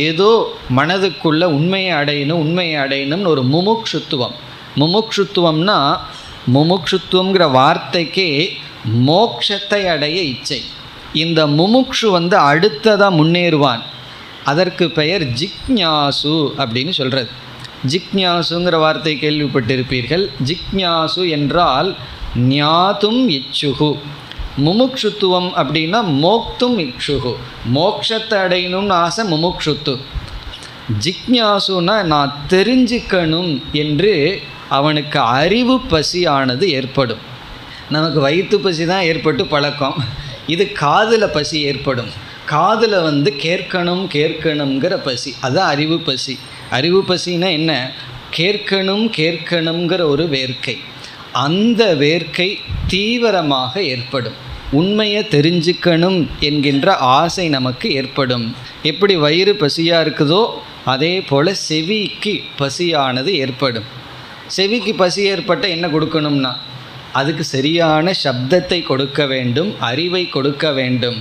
ஏதோ மனதுக்குள்ள உண்மையை அடையணும்னு ஒரு முமுட்சுத்துவம். முமுட்சுத்துவம்னா, முமுட்சுத்துவங்கிற வார்த்தைக்கே மோட்சத்தை அடைய இச்சை. இந்த முமுட்சு அடுத்ததாக முன்னேறுவான். அதற்கு பெயர் ஜிக்ஞாசு அப்படின்னு சொல்கிறது. ஜிக்ஞாசுங்கிற வார்த்தை கேள்விப்பட்டிருப்பீர்கள். ஜிக்ஞாசு என்றால் ஞாதும் இச்சுகு. முமுட்சுத்துவம் அப்படின்னா மோக்தும் இச்சுகு, மோட்சத்தை அடையணும்னு ஆசை முமுட்சுத்து. ஜிக்ஞாசுனா நான் தெரிஞ்சுக்கணும் என்று அவனுக்கு அறிவு பசியானது ஏற்படும். நமக்கு வயிற்று பசி தான் ஏற்பட்டு பழக்கம். இது காதில் பசி ஏற்படும். காதில் கேட்கணுங்கிற பசி, அதுதான் அறிவு பசி. அறிவு பசின்னா என்ன? கேட்கணுங்கிற ஒரு வேர்க்கை. அந்த வேர்க்கை தீவிரமாக ஏற்படும். உண்மையை தெரிஞ்சுக்கணும் என்கின்ற ஆசை நமக்கு ஏற்படும். எப்படி வயிறு பசியாக இருக்குதோ அதே போல் செவிக்கு பசியானது ஏற்படும். செவிக்கு பசி ஏற்பட்ட என்ன கொடுக்கணும்னா, அதுக்கு சரியான சப்தத்தை கொடுக்க வேண்டும், அறிவை கொடுக்க வேண்டும்.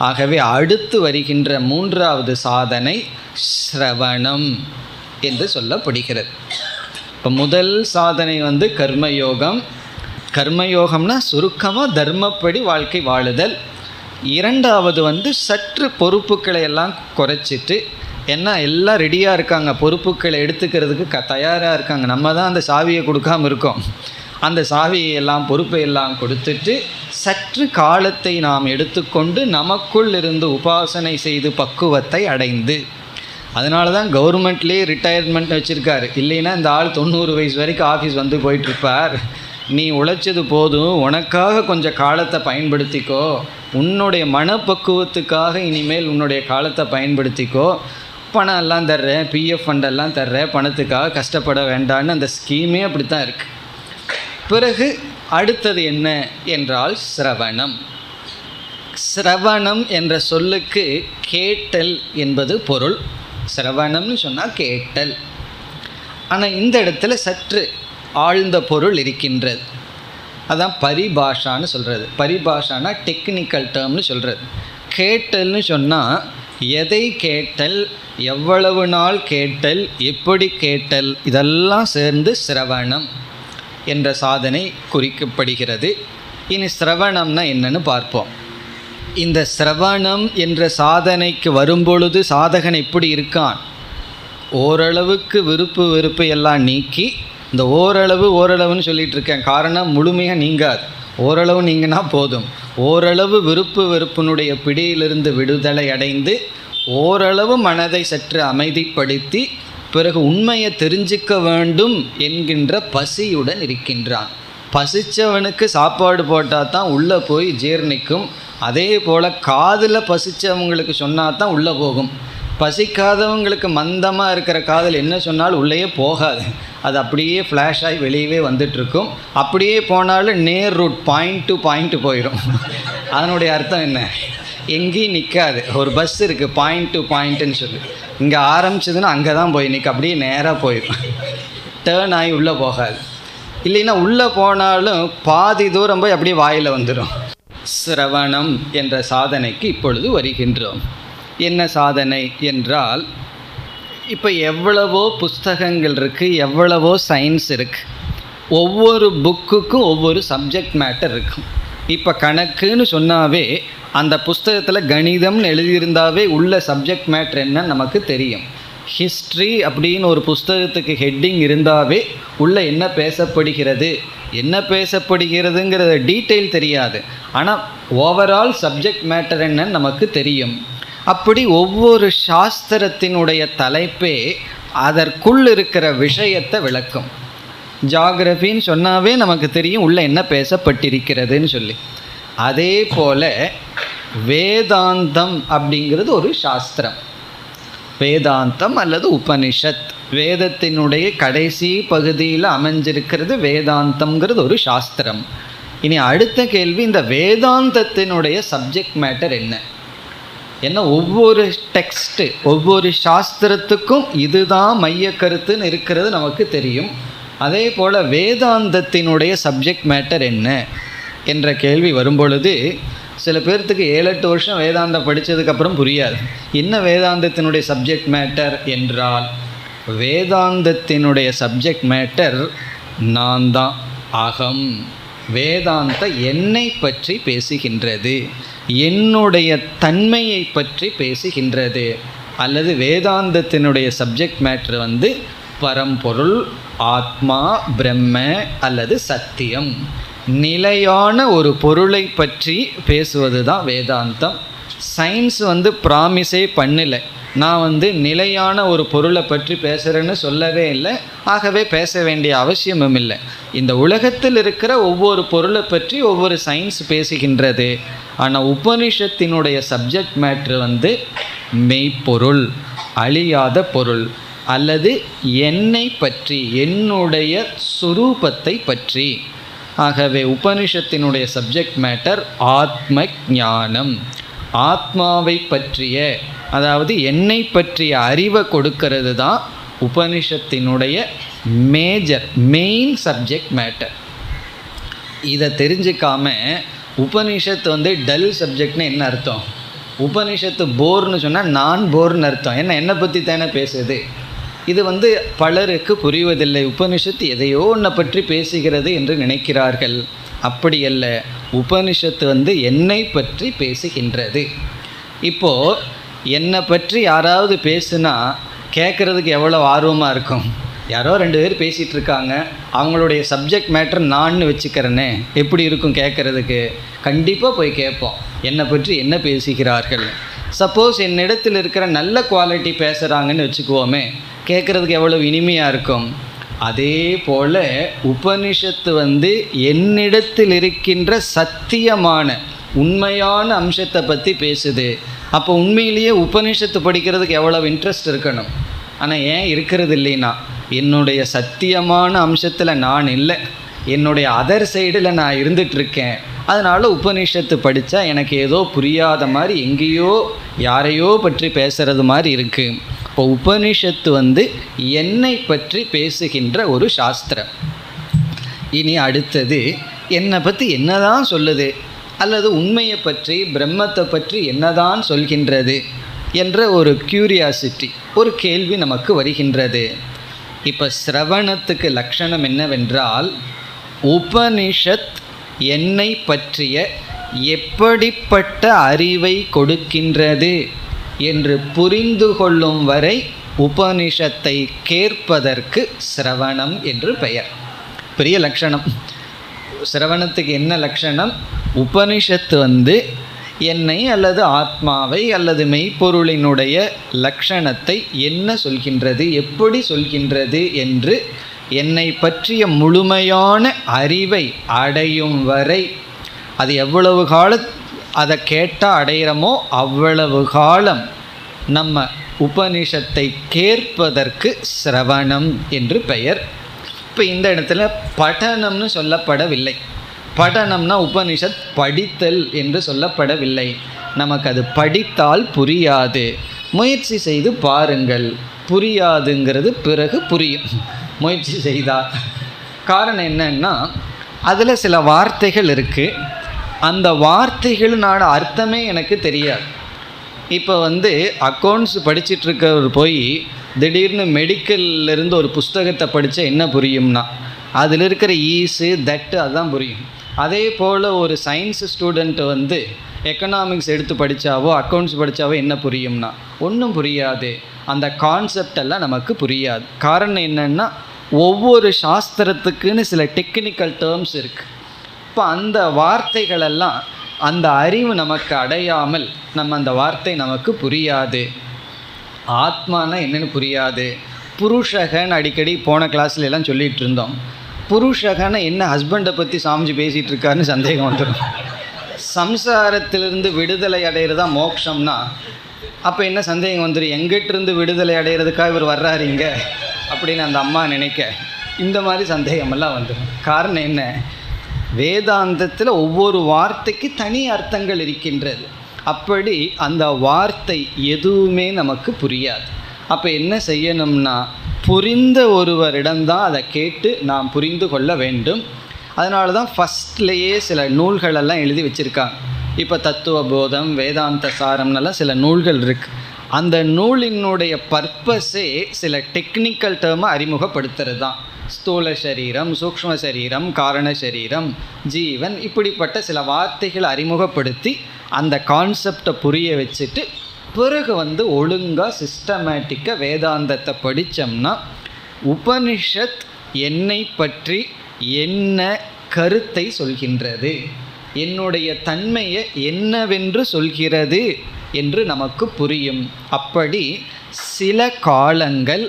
ஆகவே அடுத்து வருகின்ற 3வது சாதனை ஸ்ரவணம் என்று சொல்லப்படுகிறது. இப்போ முதல் சாதனை கர்மயோகம். கர்மயோகம்னா சுருக்கமாக தர்மப்படி வாழ்க்கை வாழுதல். 2வது சற்று பொறுப்புகளை எல்லாம் குறைச்சிட்டு, ஏன்னா எல்லாம் ரெடியாக இருக்காங்க, பொறுப்புகளை எடுத்துக்கிறதுக்கு தயாராக இருக்காங்க. நம்ம தான் அந்த சாவியை கொடுக்காமல் இருக்கோம். அந்த சாவியை எல்லாம் பொறுப்பை எல்லாம் கொடுத்துட்டு சற்று காலத்தை நாம் எடுத்துக்கொண்டு நமக்குள் இருந்து உபாசனை செய்து பக்குவத்தை அடைந்து, அதனால தான் கவர்மெண்ட்லேயே ரிட்டையர்மெண்ட் வச்சுருக்காரு. இல்லைன்னா இந்த ஆள் 90 வயசு வரைக்கும் ஆஃபீஸ் போயிட்டுருப்பார். நீ உழைச்சது போதும், உனக்காக கொஞ்சம் காலத்தை பயன்படுத்திக்கோ, உன்னுடைய மனப்பக்குவத்துக்காக இனிமேல் உன்னுடைய காலத்தை பயன்படுத்திக்கோ, பணம் எல்லாம் தர்றேன், பிஎஃப் ஃபண்டெல்லாம் தர்றேன், பணத்துக்காக கஷ்டப்பட வேண்டான்னு அந்த ஸ்கீமே அப்படி தான் இருக்குது. பிறகு அடுத்தது என்ன என்றால் சிரவணம். சிரவணம் என்ற சொல்லுக்கு கேட்டல் என்பது பொருள். சிரவணம்னு சொன்னால் கேட்டல். ஆனால் இந்த இடத்துல சற்று ஆழ்ந்த பொருள் இருக்கின்றது. அதான் பரிபாஷான்னு சொல்கிறது. பரிபாஷானா டெக்னிக்கல் டேர்ம்னு சொல்கிறது. கேட்டல்னு சொன்னால் எதை கேட்டல், எவ்வளவு நாள் கேட்டல், எப்படி கேட்டல், இதெல்லாம் சேர்ந்து சிரவணம் என்ற சாதனை குறிக்கப்படுகிறது. இனி சிரவணம்னா என்னன்னு பார்ப்போம். இந்த சிரவணம் என்ற சாதனைக்கு வரும்பொழுது சாதகன் எப்படி இருக்கான்? ஓரளவுக்கு விருப்பு வெறுப்பு எல்லாம் நீக்கி, இந்த ஓரளவுன்னு சொல்லிகிட்டு இருக்கேன், காரணம் முழுமையாக நீங்காது. ஓரளவு நீங்கினா போதும். ஓரளவு விருப்பு வெறுப்பினுடைய பிடியிலிருந்து விடுதலை அடைந்து ஓரளவு மனதை சற்று அமைதிப்படுத்தி பிறகு உண்மையை தெரிஞ்சிக்க வேண்டும் என்கின்ற பசியுடன் இருக்கின்றான். பசித்தவனுக்கு சாப்பாடு போட்டால் தான் உள்ளே போய் ஜீர்ணிக்கும். அதே போல் காதில் பசித்தவங்களுக்கு சொன்னால் தான் உள்ளே போகும். பசிக்காதவங்களுக்கு மந்தமாக இருக்கிற காதில் என்ன சொன்னாலும் உள்ளேயே போகாது. அது அப்படியே ஃப்ளாஷ் ஆகி வெளியவே வந்துட்டுருக்கும். அப்படியே போனாலும் நேர் ரூட், பாயிண்ட் டு பாயிண்ட் போயிடும். அதனுடைய அர்த்தம் என்ன? எங்கேயும் நிற்காது. ஒரு பஸ் இருக்குது பாயிண்ட் டு பாயிண்ட்டுன்னு சொல்லி, இங்கே ஆரம்பிச்சதுன்னா அங்கே தான் போய் நிற்க, அப்படியே நேராக போயிடும், டேர்ன் ஆகி உள்ளே போகாது. இல்லைன்னா உள்ளே போனாலும் பாதி தூரம் போய் அப்படியே வாயில் வந்துடும். சிரவணம் என்ற சாதனைக்கு இப்பொழுது வருகின்றோம். என்ன சாதனை என்றால், இப்போ எவ்வளவோ புஸ்தகங்கள் இருக்குது, எவ்வளவோ சயின்ஸ் இருக்குது, ஒவ்வொரு புக்குக்கும் ஒவ்வொரு சப்ஜெக்ட் மேட்டர் இருக்கும். இப்போ கணக்குன்னு சொன்னாவே அந்த புஸ்தகத்தில் கணிதம்னு எழுதியிருந்தாவே உள்ள சப்ஜெக்ட் மேட்ரு என்னன்னு நமக்கு தெரியும். ஹிஸ்ட்ரி அப்படின்னு ஒரு புஸ்தகத்துக்கு ஹெட்டிங் இருந்தாவே உள்ளே என்ன பேசப்படுகிறதுங்கிறத டீட்டெயில் தெரியாது, ஆனால் ஓவரால் சப்ஜெக்ட் மேட்டர் என்னன்னு நமக்கு தெரியும். அப்படி ஒவ்வொரு சாஸ்திரத்தினுடைய தலைப்பே அதற்குள் இருக்கிற விஷயத்தை விளக்கும். ஜாகிரபின்னு சொன்னாவே நமக்கு தெரியும் உள்ளே என்ன பேசப்பட்டிருக்கிறதுன்னு சொல்லி. அதே போல் வேதாந்தம் அப்படிங்கிறது ஒரு சாஸ்திரம். வேதாந்தம் அல்லது உபனிஷத், வேதத்தினுடைய கடைசி பகுதியில் அமைஞ்சிருக்கிறது வேதாந்தம்ங்கிறது ஒரு சாஸ்திரம். இனி அடுத்த கேள்வி, இந்த வேதாந்தத்தினுடைய சப்ஜெக்ட் மேட்டர் என்ன? ஏன்னா ஒவ்வொரு டெக்ஸ்ட்டு, ஒவ்வொரு சாஸ்திரத்துக்கும் இதுதான் மைய கருத்துன்னு இருக்கிறது நமக்கு தெரியும். அதே போல் வேதாந்தத்தினுடைய சப்ஜெக்ட் மேட்டர் என்ன என்ற கேள்வி வரும்பொழுது சில பேர்த்துக்கு 7-8 வருஷம் வேதாந்தம் படித்ததுக்கப்புறம் புரியாது. என்ன வேதாந்தத்தினுடைய சப்ஜெக்ட் மேட்டர் என்றால், வேதாந்தத்தினுடைய சப்ஜெக்ட் மேட்டர் நான் தான், அகம். வேதாந்த என்னை பற்றி பேசுகின்றது, என்னுடைய தன்மையை பற்றி பேசுகின்றது. அல்லது வேதாந்தத்தினுடைய சப்ஜெக்ட் மேட்டர் பரம்பொருள், ஆத்மா, பிரம்ம அல்லது சத்தியம், நிலையான ஒரு பொருளை பற்றி பேசுவது தான் வேதாந்தம். சயின்ஸ் ப்ராமிஸே பண்ணலை, நான் நிலையான ஒரு பொருளை பற்றி பேசுகிறேன்னு சொல்லவே இல்லை, ஆகவே பேச வேண்டிய அவசியமும் இல்லை. இந்த உலகத்தில் இருக்கிற ஒவ்வொரு பொருளை பற்றி ஒவ்வொரு சயின்ஸ் பேசுகின்றது. ஆனால் உபனிஷத்தினுடைய சப்ஜெக்ட் மேட்ரு மெய்ப்பொருள், அழியாத பொருள், அல்லது என்னை பற்றி, என்னுடைய சுரூபத்தை பற்றி. ஆகவே உபனிஷத்தினுடைய சப்ஜெக்ட் மேட்டர் ஆத்ம ஞானம், ஆத்மாவை பற்றிய, அதாவது என்னை பற்றிய அறிவை கொடுக்கிறது தான் உபனிஷத்தினுடைய மெயின் சப்ஜெக்ட் மேட்டர். இதை தெரிஞ்சிக்காம உபனிஷத்து டல் சப்ஜெக்ட்னு என்ன அர்த்தம்? உபனிஷத்து போர்னு சொன்னால் நான் போர்னு அர்த்தம். என்னை பற்றி தானே பேசுது. இது பலருக்கு புரிவதில்லை. உபனிஷத்து எதையோ ஒன்றை பற்றி பேசுகிறது என்று நினைக்கிறார்கள். அப்படி அல்ல, உபனிஷத்து என்னை பற்றி பேசுகின்றது. இப்போது என்னை பற்றி யாராவது பேசுனா கேட்குறதுக்கு எவ்வளோ ஆர்வமாக இருக்கும். யாரோ 2 பேர் பேசிகிட்டு இருக்காங்க, அவங்களுடைய சப்ஜெக்ட் மேட்டர் நான்னு வச்சுக்கிறேனே, எப்படி இருக்கும் கேட்குறதுக்கு? கண்டிப்பாக போய் கேட்போம், என்னை பற்றி என்ன பேசுகிறார்கள். சப்போஸ் என்னிடத்தில் இருக்கிற நல்ல குவாலிட்டி பேசுகிறாங்கன்னு வச்சுக்குவோமே, கேட்குறதுக்கு எவ்வளோ இனிமையாக இருக்கும். அதே போல் உபனிஷத்து என்னிடத்தில் இருக்கின்ற சத்தியமான உண்மையான அம்சத்தை பற்றி பேசுது. அப்போ உண்மையிலேயே உபனிஷத்து படிக்கிறதுக்கு எவ்வளோ இன்ட்ரெஸ்ட் இருக்கணும். ஆனால் ஏன் இருக்கிறது இல்லைன்னா, என்னுடைய சத்தியமான அம்சத்தில் நான் இல்லை, என்னுடைய அதர் சைடில் நான் இருந்துகிட்ருக்கேன். அதனால் உபனிஷத்து படித்தா எனக்கு ஏதோ புரியாத மாதிரி, எங்கேயோ யாரையோ பற்றி பேசுகிறது மாதிரி இருக்குது. இப்போ உபனிஷத்து என்னை பற்றி பேசுகின்ற ஒரு சாஸ்திரம். இனி அடுத்தது, என்னை பற்றி என்னதான் சொல்லுது, அல்லது உண்மையை பற்றி, பிரம்மத்தை பற்றி என்னதான் சொல்கின்றது என்ற ஒரு கியூரியாசிட்டி, ஒரு கேள்வி நமக்கு வருகின்றது. இப்போ சிரவணத்துக்கு லட்சணம் என்னவென்றால், உபனிஷத் என்னை பற்றிய எப்படிப்பட்ட அறிவை கொடுக்கின்றது என்று புரிந்து கொள்ளும் வரை உபனிஷத்தை கேட்பதற்கு சிரவணம் என்று பெயர். பெரிய லட்சணம். சிரவணத்துக்கு என்ன லட்சணம்? உபனிஷத்து என்னை அல்லது ஆத்மாவை அல்லது மெய்ப்பொருளினுடைய லட்சணத்தை என்ன சொல்கின்றது, எப்படி சொல்கின்றது என்று என்னை பற்றிய முழுமையான அறிவை அடையும் வரை, அது எவ்வளவு காலம் அதை கேட்டால் அடைகிறோமோ அவ்வளவு காலம் நம்ம உபனிஷத்தை கேட்பதற்கு சிரவணம் என்று பெயர். இப்போ இந்த இடத்துல படனம்னு சொல்லப்படவில்லை. படனம்னா உபனிஷத் படித்தல் என்று சொல்லப்படவில்லை. நமக்கு அது படித்தால் புரியாது. முயற்சி செய்து பாருங்கள், புரியாதுங்கிறது பிறகு புரியும் முயற்சி செய்தால். காரணம் என்னன்னா, அதில் சில வார்த்தைகள் இருக்குது, அந்த வார்த்தைகளோட அர்த்தமே எனக்கு தெரியாது. இப்போ அக்கௌண்ட்ஸ் படிச்சிட்ருக்கவர் போய் திடீர்னு மெடிக்கல்லேருந்து ஒரு புஸ்தகத்தை படித்தா என்ன புரியும்னா, அதில் இருக்கிற ஈஸு தட்டு அதுதான் புரியும். அதே போல் ஒரு சயின்ஸ் ஸ்டூடெண்ட்டு எக்கனாமிக்ஸ் எடுத்து படித்தாவோ அக்கௌண்ட்ஸ் படித்தாவோ என்ன புரியும்னா ஒன்றும் புரியாது. அந்த கான்செப்ட் எல்லாம் நமக்கு புரியாது. காரணம் என்னென்னா, ஒவ்வொரு சாஸ்திரத்துக்குன்னு சில டெக்னிக்கல் டேர்ம்ஸ் இருக்குது. இப்போ அந்த வார்த்தைகளெல்லாம் அந்த அறிவு நமக்கு அடையாமல் நம்ம அந்த வார்த்தை நமக்கு புரியாது. ஆத்மானா என்னென்னு புரியாது. புருஷகன் அடிக்கடி போன கிளாஸ்ல எல்லாம் சொல்லிகிட்டு இருந்தோம். புருஷகனை என்ன ஹஸ்பண்டை பற்றி சாமிஜி பேசிகிட்டு இருக்காருன்னு சந்தேகம் வந்துடும். சம்சாரத்திலிருந்து விடுதலை அடைகிறது தான் மோட்சம்னா அப்போ என்ன சந்தேகம் வந்துடும், எங்கிட்டிருந்து விடுதலை அடைகிறதுக்காக இவர் வர்றாருங்க அப்படின்னு அந்த அம்மா நினைக்க இந்த மாதிரி சந்தேகமெல்லாம் வந்துடும். காரணம் என்ன, வேதாந்தத்தில் ஒவ்வொரு வார்த்தைக்கு தனி அர்த்தங்கள் இருக்கின்றது. அப்படி அந்த வார்த்தை எதுவுமே நமக்கு புரியாது. அப்போ என்ன செய்யணும்னா, புரிந்த ஒருவரிடம்தான் அதை கேட்டு நாம் புரிந்து கொள்ள வேண்டும். அதனால தான் ஃபஸ்ட்லேயே சில நூல்களெல்லாம் எழுதி வச்சுருக்காங்க. இப்போ தத்துவ போதம், வேதாந்த சாரம்னெல்லாம் சில நூல்கள் இருக்குது. அந்த நூலினுடைய பர்பஸே சில டெக்னிக்கல் டேர்மை அறிமுகப்படுத்துறது தான். ஸ்தூல சரீரம், சூக்ஷ்ம சரீரம், காரண சரீரம், ஜீவன், இப்படிப்பட்ட சில வார்த்தைகளை அறிமுகப்படுத்தி அந்த கான்செப்டை புரிய வச்சுட்டு பிறகு ஒழுங்காக சிஸ்டமேட்டிக்காக வேதாந்தத்தை படித்தோம்னா உபனிஷத் என்னை பற்றி என்ன கருத்தை சொல்கின்றது, என்னுடைய தன்மையை என்னவென்று சொல்கிறது என்று நமக்கு புரியும். அப்படி சில காலங்கள்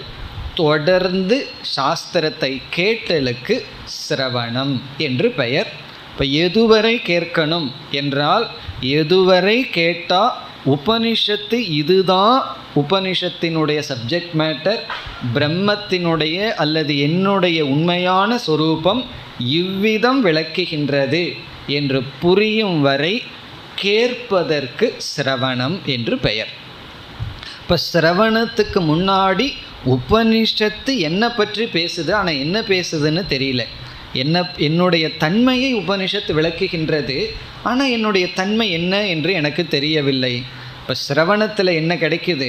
தொடர்ந்து சாஸ்திரத்தை கேட்டலுக்கு சிரவணம் என்று பெயர். இப்போ எதுவரை கேட்கணும் என்றால், எதுவரை கேட்டால் உபனிஷத்து இதுதான் உபனிஷத்தினுடைய சப்ஜெக்ட் மேட்டர், பிரம்மத்தினுடைய அல்லது என்னுடைய உண்மையான சொரூபம் இவ்விதம் விளக்குகின்றது என்று புரியும் வரை கேட்பதற்கு சிரவணம் என்று பெயர். இப்போ சிரவணத்துக்கு முன்னாடி உபனிஷத்து என்ன பற்றி பேசுது, ஆனால் என்ன பேசுதுன்னு தெரியல. என்னுடைய தன்மையை உபனிஷத்து விளக்குகின்றது, ஆனால் என்னுடைய தன்மை என்ன என்று எனக்கு தெரியவில்லை. இப்போ சிரவணத்தில் என்ன கிடைக்குது,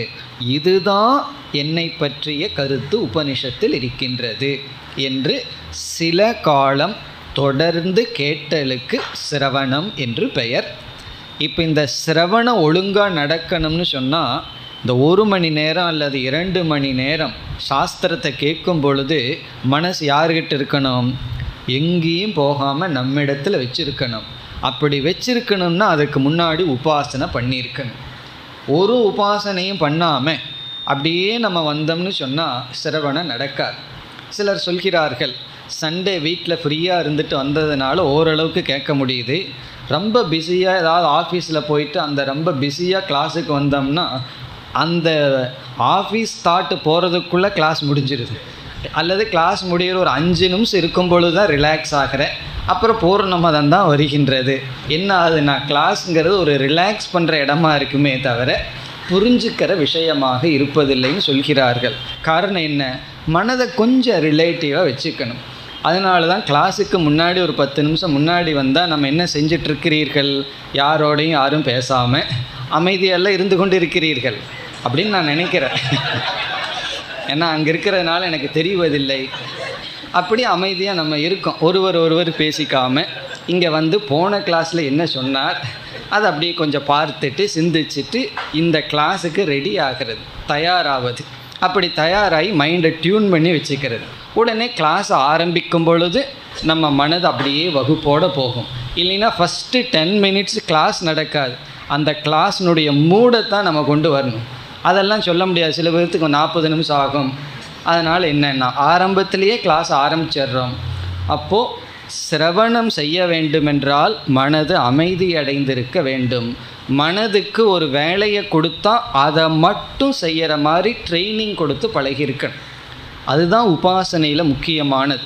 இதுதான் என்னை பற்றிய கருத்து உபனிஷத்தில் இருக்கின்றது என்று சில காலம் தொடர்ந்து கேட்டலுக்கு சிரவணம் என்று பெயர். இப்போ இந்த சிரவணம் ஒழுங்காக நடக்கணும்னு சொன்னால், இந்த 1 மணி நேரம் அல்லது 2 மணி நேரம் சாஸ்திரத்தை கேட்கும் பொழுது மனசு யார்கிட்ட இருக்கணும், எங்கேயும் போகாமல் நம்மிடத்தில் வச்சுருக்கணும். அப்படி வச்சிருக்கணும்னா அதுக்கு முன்னாடி உபாசனை பண்ணியிருக்கணும். ஒரு உபாசனையும் பண்ணாமல் அப்படியே நம்ம வந்தோம்னு சொன்னால் சிரவணம் நடக்காது. சிலர் சொல்கிறார்கள், சண்டே வீட்டில் ஃப்ரீயாக இருந்துட்டு வந்ததுனால ஓரளவுக்கு கேட்க முடியுது. ரொம்ப பிஸியாக ஏதாவது ஆஃபீஸில் போயிட்டு அந்த ரொம்ப பிஸியாக கிளாஸுக்கு வந்தோம்னா அந்த ஆஃபீஸ் தாட்டு போகிறதுக்குள்ளே கிளாஸ் முடிஞ்சிருது. அல்லது கிளாஸ் முடிகிற ஒரு 5 நிமிஷம் இருக்கும் பொழுது தான் ரிலாக்ஸ் ஆகிறேன், அப்புறம் பூர்ணமதம் தான் வருகின்றது. என்ன ஆகுதுன்னா, கிளாஸுங்கிறது ஒரு ரிலாக்ஸ் பண்ணுற இடமா இருக்குமே தவிர புரிஞ்சுக்கிற விஷயமாக இருப்பதில்லைன்னு சொல்கிறார்கள். காரணம் என்ன, மனதை கொஞ்சம் ரிலேட்டிவாக வச்சுக்கணும். அதனால தான் கிளாஸுக்கு முன்னாடி ஒரு 10 நிமிஷம் முன்னாடி வந்தால் நம்ம என்ன செஞ்சிட்ருக்கிறீர்கள், யாரோடையும் யாரும் பேசாமல் அமைதியெல்லாம் இருந்து கொண்டு இருக்கிறீர்கள் அப்படின்னு நான் நினைக்கிறேன். ஏன்னா அங்கே இருக்கிறதுனால எனக்கு தெரிவதில்லை. அப்படி அமைதியாக நம்ம இருக்கோம், ஒருவர் பேசிக்காமல். இங்கே போன கிளாஸில் என்ன சொன்னார் அதை அப்படியே கொஞ்சம் பார்த்துட்டு சிந்திச்சுட்டு இந்த கிளாஸுக்கு ரெடி ஆகிறது, தயாராவது. அப்படி தயாராகி மைண்டை டியூன் பண்ணி வச்சுக்கிறது. உடனே கிளாஸ் ஆரம்பிக்கும் பொழுது நம்ம மனது அப்படியே வகுப்போடு போகும். இல்லைன்னா ஃபஸ்ட்டு 10 மினிட்ஸ் கிளாஸ் நடக்காது. அந்த கிளாஸினுடைய மூடை தான் நம்ம கொண்டு வரணும். அதெல்லாம் சொல்ல முடியாது, சில பேர்த்துக்கு 40 நிமிஷம் ஆகும். அதனால் என்னென்னா ஆரம்பத்திலேயே கிளாஸ் ஆரம்பிச்சிடுறோம். அப்போது சிரவணம் செய்ய வேண்டுமென்றால் மனது அமைதி அடைந்திருக்க வேண்டும். மனதுக்கு ஒரு வேலையை கொடுத்தா அதை மட்டும் செய்கிற மாதிரி ட்ரைனிங் கொடுத்து பழகியிருக்கணும். அதுதான் உபாசனையில் முக்கியமானது.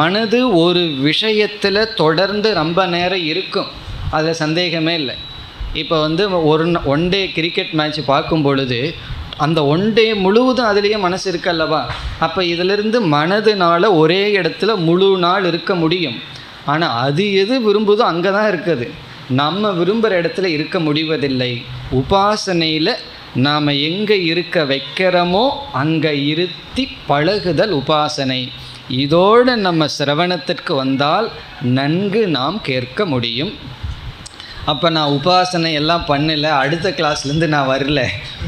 மனது ஒரு விஷயத்தில் தொடர்ந்து ரொம்ப நேரம் இருக்கும், அதில் சந்தேகமே இல்லை. இப்போ ஒன் டே கிரிக்கெட் மேட்ச் பார்க்கும் பொழுது அந்த ஒன் டே முழுவதும் அதுலேயே மனசு இருக்கல்லவா. அப்போ இதிலிருந்து மனதுனால் ஒரே இடத்துல முழு நாள் இருக்க முடியும். ஆனால் அது எது விரும்புதோ அங்கே தான் இருக்குது, நம்ம விரும்புகிற இடத்துல இருக்க முடிவதில்லை. உபாசனையில் நாம் எங்கே இருக்க வைக்கிறோமோ அங்கே இருத்தி பழகுதல் உபாசனை. இதோடு நம்ம சிரவணத்திற்கு வந்தால் நன்கு நாம் கேட்க முடியும். அப்போ நான் உபாசனை எல்லாம் பண்ணலை, அடுத்த கிளாஸ்லேருந்து நான் வரல,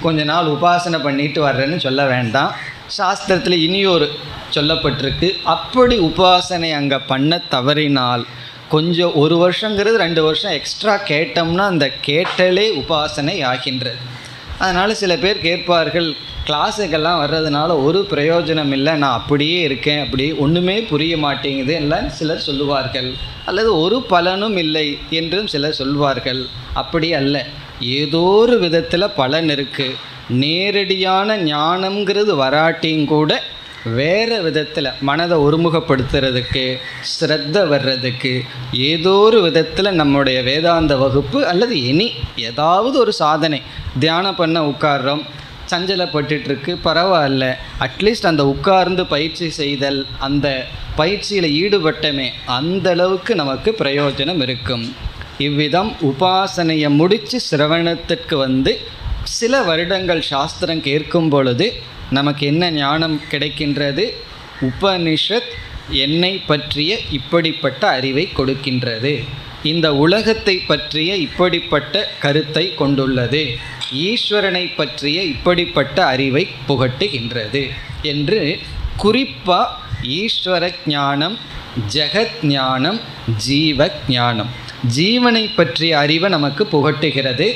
கொஞ்ச நாள் உபாசனை பண்ணிட்டு வர்றேன்னு சொல்ல வேண்டாம். சாஸ்திரத்தில் இனியொரு சொல்லப்பட்டிருக்கு, அப்படி உபாசனை அங்கே பண்ண தவறினால் கொஞ்சம் 1 வருஷங்கிறது 2 வருஷம் எக்ஸ்ட்ரா கேட்டோம்னா அந்த கேட்டலே உபாசனை ஆகின்றது. அதனால் சில பேர் கேட்பார்கள், கிளாஸுக்கெல்லாம் வர்றதுனால ஒரு பிரயோஜனம் இல்லை, நான் அப்படியே இருக்கேன், அப்படி ஒன்றுமே புரிய மாட்டேங்குது எல்லாம் சிலர் சொல்லுவார்கள். அல்லது ஒரு பலனும் இல்லை என்றும் சிலர் சொல்வார்கள். அப்படி அல்ல, ஏதோ ஒரு விதத்தில் பலன் இருக்குது. நேரடியான ஞானம்ங்கிறது வராட்டியும் கூட வேறு விதத்தில் மனதை ஒருமுகப்படுத்துறதுக்கு, ஸ்ரத்த வர்றதுக்கு ஏதோ ஒரு விதத்தில் நம்முடைய வேதாந்த வகுப்பு அல்லது ஏதாவது ஒரு சாதனை, தியானம் பண்ண உட்கார்றோம், சஞ்சலப்பட்டுருக்கு, பரவாயில்ல, அட்லீஸ்ட் அந்த உட்கார்ந்து பயிற்சி செய்தல், அந்த பயிற்சியில் ஈடுபட்டமே அந்த அளவுக்கு நமக்கு பிரயோஜனம் இருக்கும். இவ்விதம் உபாசனையை முடித்து சிரவணத்திற்கு சில வருடங்கள் சாஸ்திரம் கேட்கும் பொழுது நமக்கு என்ன ஞானம் கிடைக்கின்றது? உபனிஷத் என்னை பற்றிய இப்படிப்பட்ட அறிவை கொடுக்கின்றது, இந்த உலகத்தை பற்றிய இப்படிப்பட்ட கருத்தை கொண்டுள்ளது, ஈஸ்வரனை பற்றிய இப்படிப்பட்ட அறிவை புகட்டுகின்றது என்று குறிப்பாக ஈஸ்வர ஞானம், ஜெகத் ஞானம், ஜீவ ஞானம், ஜீவனை பற்றிய அறிவை நமக்கு புகட்டுகிறது.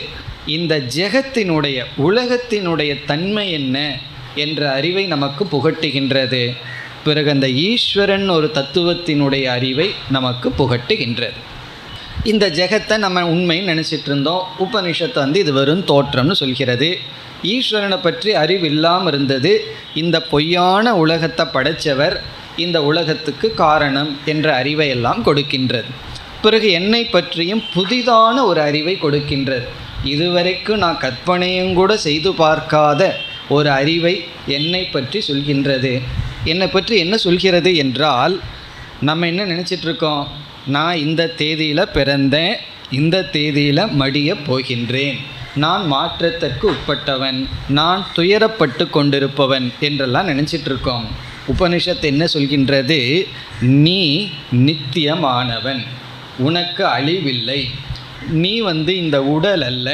இந்த ஜெகத்தினுடைய உலகத்தினுடைய தன்மை என்ன என்ற அறிவை நமக்கு புகட்டுகின்றது. பிறகு அந்த ஈஸ்வரன் ஒரு தத்துவத்தினுடைய அறிவை நமக்கு புகட்டுகின்றது. இந்த ஜெகத்தை நம்ம உண்மைன்னு நினச்சிட்டு இருந்தோம். உபனிஷத்து இது வெறும் தோற்றம்னு சொல்கிறது. ஈஸ்வரனை பற்றி அறிவு இல்லாமல் இருந்தது. இந்த பொய்யான உலகத்தை படைத்தவர் இந்த உலகத்துக்கு காரணம் என்ற அறிவை எல்லாம் கொடுக்கின்றது. பிறகு என்னை பற்றியும் புதிதான ஒரு அறிவை கொடுக்கின்றது. இதுவரைக்கும் நான் கற்பனையும் கூட செய்து பார்க்காத ஒரு அறிவை என்னை பற்றி சொல்கின்றது. என்னை பற்றி என்ன சொல்கிறது என்றால், நம்ம என்ன நினச்சிட்ருக்கோம்? நான் இந்த தேதியில் பிறந்தேன், இந்த தேதியில் மடிய போகின்றேன், நான் மாற்றத்திற்கு உட்பட்டவன், நான் துயரப்பட்டு கொண்டிருப்பவன் என்றெல்லாம் நினச்சிட்ருக்கோம். உபனிஷத்து என்ன சொல்கின்றது? நீ நித்தியமானவன், உனக்கு அழிவில்லை, நீ இந்த உடல் அல்ல,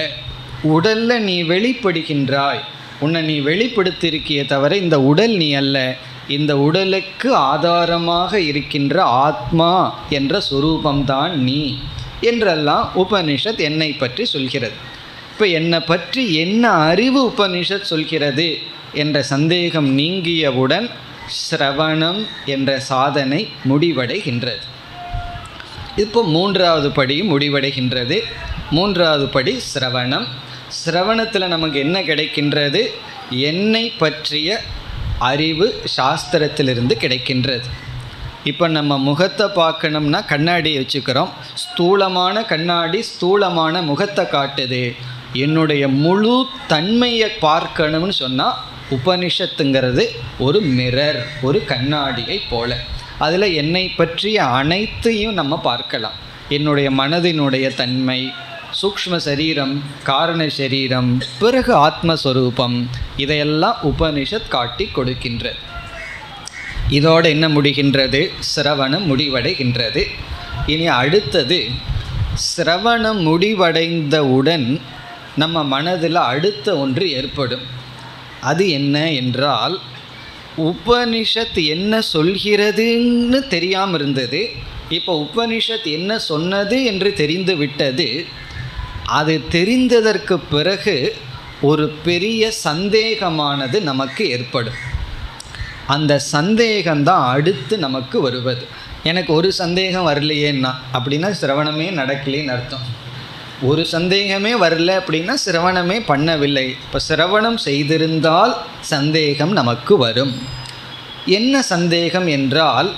உடலில் நீ வெளிப்படுகின்றாய், உன்னை நீ வெளிப்படுத்தியிருக்கிய தவிர இந்த உடல் நீ அல்ல, இந்த உடலுக்கு ஆதாரமாக இருக்கின்ற ஆத்மா என்ற சுரூபம்தான் நீ என்றெல்லாம் உபனிஷத் என்னை பற்றி சொல்கிறது. இப்போ என்னை பற்றி என்ன அறிவு உபனிஷத் சொல்கிறது என்ற சந்தேகம் நீங்கியவுடன் சிரவணம் என்ற சாதனை முடிவடைகின்றது. இப்போ 3வது படியும் முடிவடைகின்றது. 3வது படி சிரவணம். சிரவணத்தில் நமக்கு என்ன கிடைக்கின்றது? என்னை பற்றிய அறிவு சாஸ்திரத்திலிருந்து கிடைக்கின்றது. இப்போ நம்ம முகத்தை பார்க்கணும்னா கண்ணாடியை வச்சுக்கிறோம். ஸ்தூலமான கண்ணாடி ஸ்தூலமான முகத்தை காட்டுது. என்னுடைய முழு தன்மையை பார்க்கணும்னு சொன்னால் உபனிஷத்துங்கிறது ஒரு மிரர், ஒரு கண்ணாடியை போல. அதில் என்னை பற்றிய அனைத்தையும் நம்ம பார்க்கலாம். என்னுடைய மனதினுடைய தன்மை, சூக்ஷ்ம சரீரம், காரண சரீரம், பிறகு ஆத்மஸ்வரூபம், இதையெல்லாம் உபனிஷத் காட்டி கொடுக்கின்றது. இதோடு என்ன முடிகின்றது? சிரவணம் முடிவடைகின்றது. இனி அடுத்தது, சிரவணம் முடிவடைந்தவுடன் நம்ம மனதில் அடுத்த ஒன்று ஏற்படும். அது என்ன என்றால், உபனிஷத் என்ன சொல்கிறதுன்னு தெரியாமல் இருந்தது. இப்போ உபனிஷத் என்ன சொன்னது என்று தெரிந்து விட்டது. அது தெரிந்ததற்கு பிறகு ஒரு பெரிய சந்தேகமானது நமக்கு ஏற்படும். அந்த சந்தேகம்தான் அடுத்து நமக்கு வருவது. எனக்கு ஒரு சந்தேகம் வரலையேன்னா அப்படின்னா சிரவணமே நடக்கலேன்னு அர்த்தம். ஒரு சந்தேகமே வரல அப்படின்னா சிரவணமே பண்ணவில்லை. இப்போ சிரவணம் செய்திருந்தால் சந்தேகம் நமக்கு வரும். என்ன சந்தேகம் என்றால்,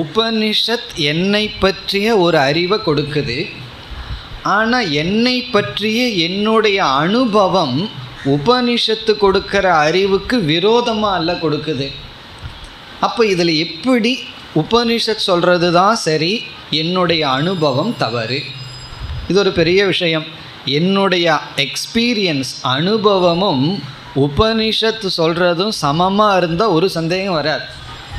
உபனிஷத் என்னை பற்றிய ஒரு அறிவை கொடுக்குது. ஆனால் என்னை பற்றிய என்னுடைய அனுபவம் உபனிஷத்து கொடுக்கிற அறிவுக்கு விரோதமாக அல்ல கொடுக்குது. அப்போ இதில் எப்படி உபனிஷத் சொல்கிறது தான் சரி, என்னுடைய அனுபவம் தவறு? இது ஒரு பெரிய விஷயம். என்னுடைய எக்ஸ்பீரியன்ஸ், அனுபவமும் உபனிஷத்து சொல்கிறதும் சமமாக இருந்தால் ஒரு சந்தேகம் வராது.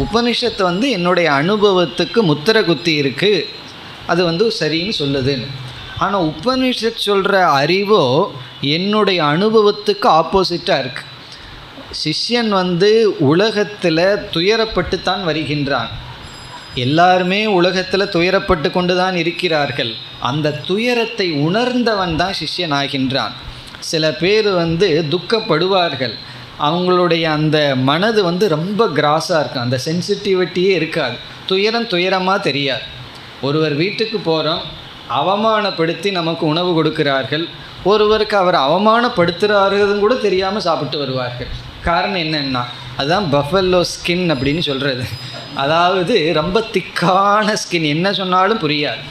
உபனிஷத்து என்னுடைய அனுபவத்துக்கு முத்திரை குத்தி இருக்குது, அது சரின்னு சொல்லுதுன்னு. ஆனால் உபனிஷத் சொல்கிற அறிவோ என்னுடைய அனுபவத்துக்கு ஆப்போசிட்டாக இருக்குது. சிஷ்யன் உலகத்தில் துயரப்பட்டு தான் வருகின்றான். எல்லாருமே உலகத்தில் துயரப்பட்டு கொண்டு தான் இருக்கிறார்கள். அந்த துயரத்தை உணர்ந்தவன் தான் சிஷ்யன் ஆகின்றான். சில பேர் துக்கப்படுவார்கள், அவங்களுடைய அந்த மனது ரொம்ப கிராஸாக இருக்கும், அந்த சென்சிட்டிவிட்டியே இருக்காது, துயரம் துயரமாக தெரியாது. ஒருவர் வீட்டுக்கு போகிறோம், அவமானப்படுத்தி நமக்கு உணவு கொடுக்கிறார்கள், ஒருவருக்கு அவர் அவமானப்படுத்துகிறாருன்னு கூட தெரியாமல் சாப்பிட்டு வருவார்கள். காரணம் என்னென்னா அதுதான் பஃபல்லோ ஸ்கின் அப்படின்னு சொல்கிறது. அதாவது ரொம்ப திக்கான ஸ்கின், என்ன சொன்னாலும் புரியாது.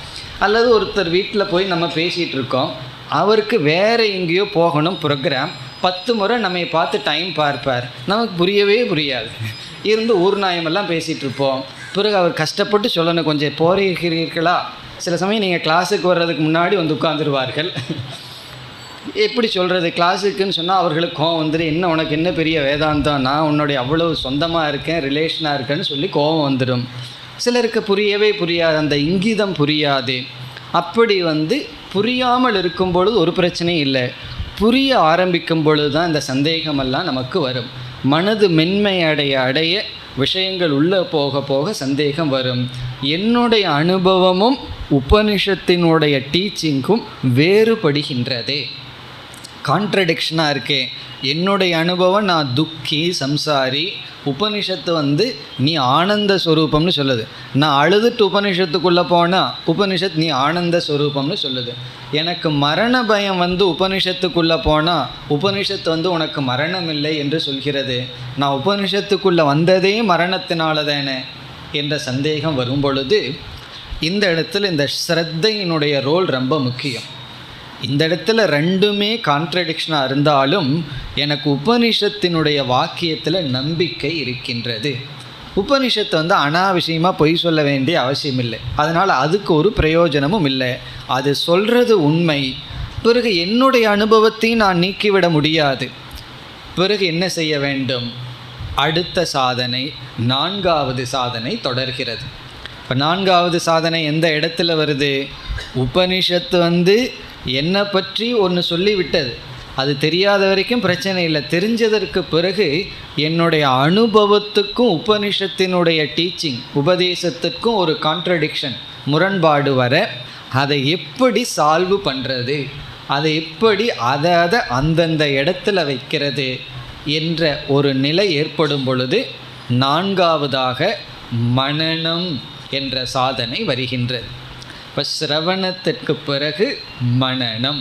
அல்லது ஒருத்தர் வீட்டில் போய் நம்ம பேசிகிட்டு இருக்கோம், அவருக்கு வேறு எங்கேயோ போகணும் ப்ரோக்ராம், 10 முறை நம்மை பார்த்து டைம் பார்ப்பார், நமக்கு புரியவே புரியாது. ஊர் நாயமெல்லாம் பேசிகிட்டு இருப்போம். பிறகு அவர் கஷ்டப்பட்டு சொல்லணும், கொஞ்சம் போகிறீர்களா. சில சமயம் நீங்கள் கிளாஸுக்கு வர்றதுக்கு முன்னாடி உட்காந்துருவார்கள். எப்படி சொல்கிறது, கிளாஸுக்குன்னு சொன்னால் அவர்களுக்கு கோவம் என்ன உனக்கு என்ன பெரிய வேதாந்தம், நான் உன்னுடைய அவ்வளவு சொந்தமாக இருக்கேன், ரிலேஷனாக இருக்கேன்னு சொல்லி கோவம் வந்துடும். சிலருக்கு புரியவே புரியாது, அந்த இங்கிதம் புரியாது. அப்படி புரியாமல் இருக்கும் பொழுது ஒரு பிரச்சனையும் இல்லை, புரிய ஆரம்பிக்கும் பொழுது தான் இந்த சந்தேகமெல்லாம் நமக்கு வரும். மனது மென்மை அடைய அடைய விஷயங்கள் உள்ளே போக போக சந்தேகம் வரும். என்னுடைய அனுபவமும் உபனிஷத்தினுடைய டீச்சிங்கும் வேறுபடுகின்றதே, கான்ட்ரடிக்ஷனாக இருக்கே. என்னுடைய அனுபவம் நான் துக்கி சம்சாரி, உபனிஷத்து நீ ஆனந்த ஸ்வரூபம்னு சொல்லுது. நான் அழுதுட்டு உபனிஷத்துக்குள்ளே போனால் உபனிஷத் நீ ஆனந்த ஸ்வரூபம்னு சொல்லுது. எனக்கு மரண பயம் உபனிஷத்துக்குள்ளே போனால் உபனிஷத்து உனக்கு மரணம் இல்லை என்று சொல்கிறது. நான் உபனிஷத்துக்குள்ளே வந்ததே மரணத்தினால தானே என்ற சந்தேகம் வரும் பொழுது இந்த இடத்துல இந்த ஸ்ரத்தையினுடைய ரோல் ரொம்ப முக்கியம். இந்த இடத்துல ரெண்டுமே கான்ட்ரடிக்ஷனாக இருந்தாலும் எனக்கு உபனிஷத்தினுடைய வாக்கியத்தில் நம்பிக்கை இருக்கின்றது. உபனிஷத்து அனாவசியமாக பொய் சொல்ல வேண்டிய அவசியம் இல்லை, அதனால் அதுக்கு ஒரு பிரயோஜனமும் இல்லை. அது சொல்கிறது உண்மை. பிறகு என்னுடைய அனுபவத்தையும் நான் நீக்கிவிட முடியாது. பிறகு என்ன செய்ய வேண்டும்? அடுத்த சாதனை, 4வது சாதனை தொடர்கிறது. இப்போ 4வது சாதனை எந்த இடத்துல வருது? உபனிஷத்து என்னை பற்றி ஒன்று சொல்லிவிட்டது, அது தெரியாத வரைக்கும் பிரச்சனை இல்லை. தெரிஞ்சதற்கு பிறகு என்னுடைய அனுபவத்துக்கும் உபனிஷத்தினுடைய டீச்சிங் உபதேசத்துக்கும் ஒரு கான்ட்ரடிக்ஷன், முரண்பாடு வர அதை எப்படி சால்வ் பண்ணுறது, அதை எப்படி அதை அந்தந்த இடத்துல வைக்கிறது என்ற ஒரு நிலை ஏற்படும் பொழுது 4வதாக மனனம் என்ற சாதனை வருகின்றது. இப்போ சிரவணத்திற்கு பிறகு மனனம்.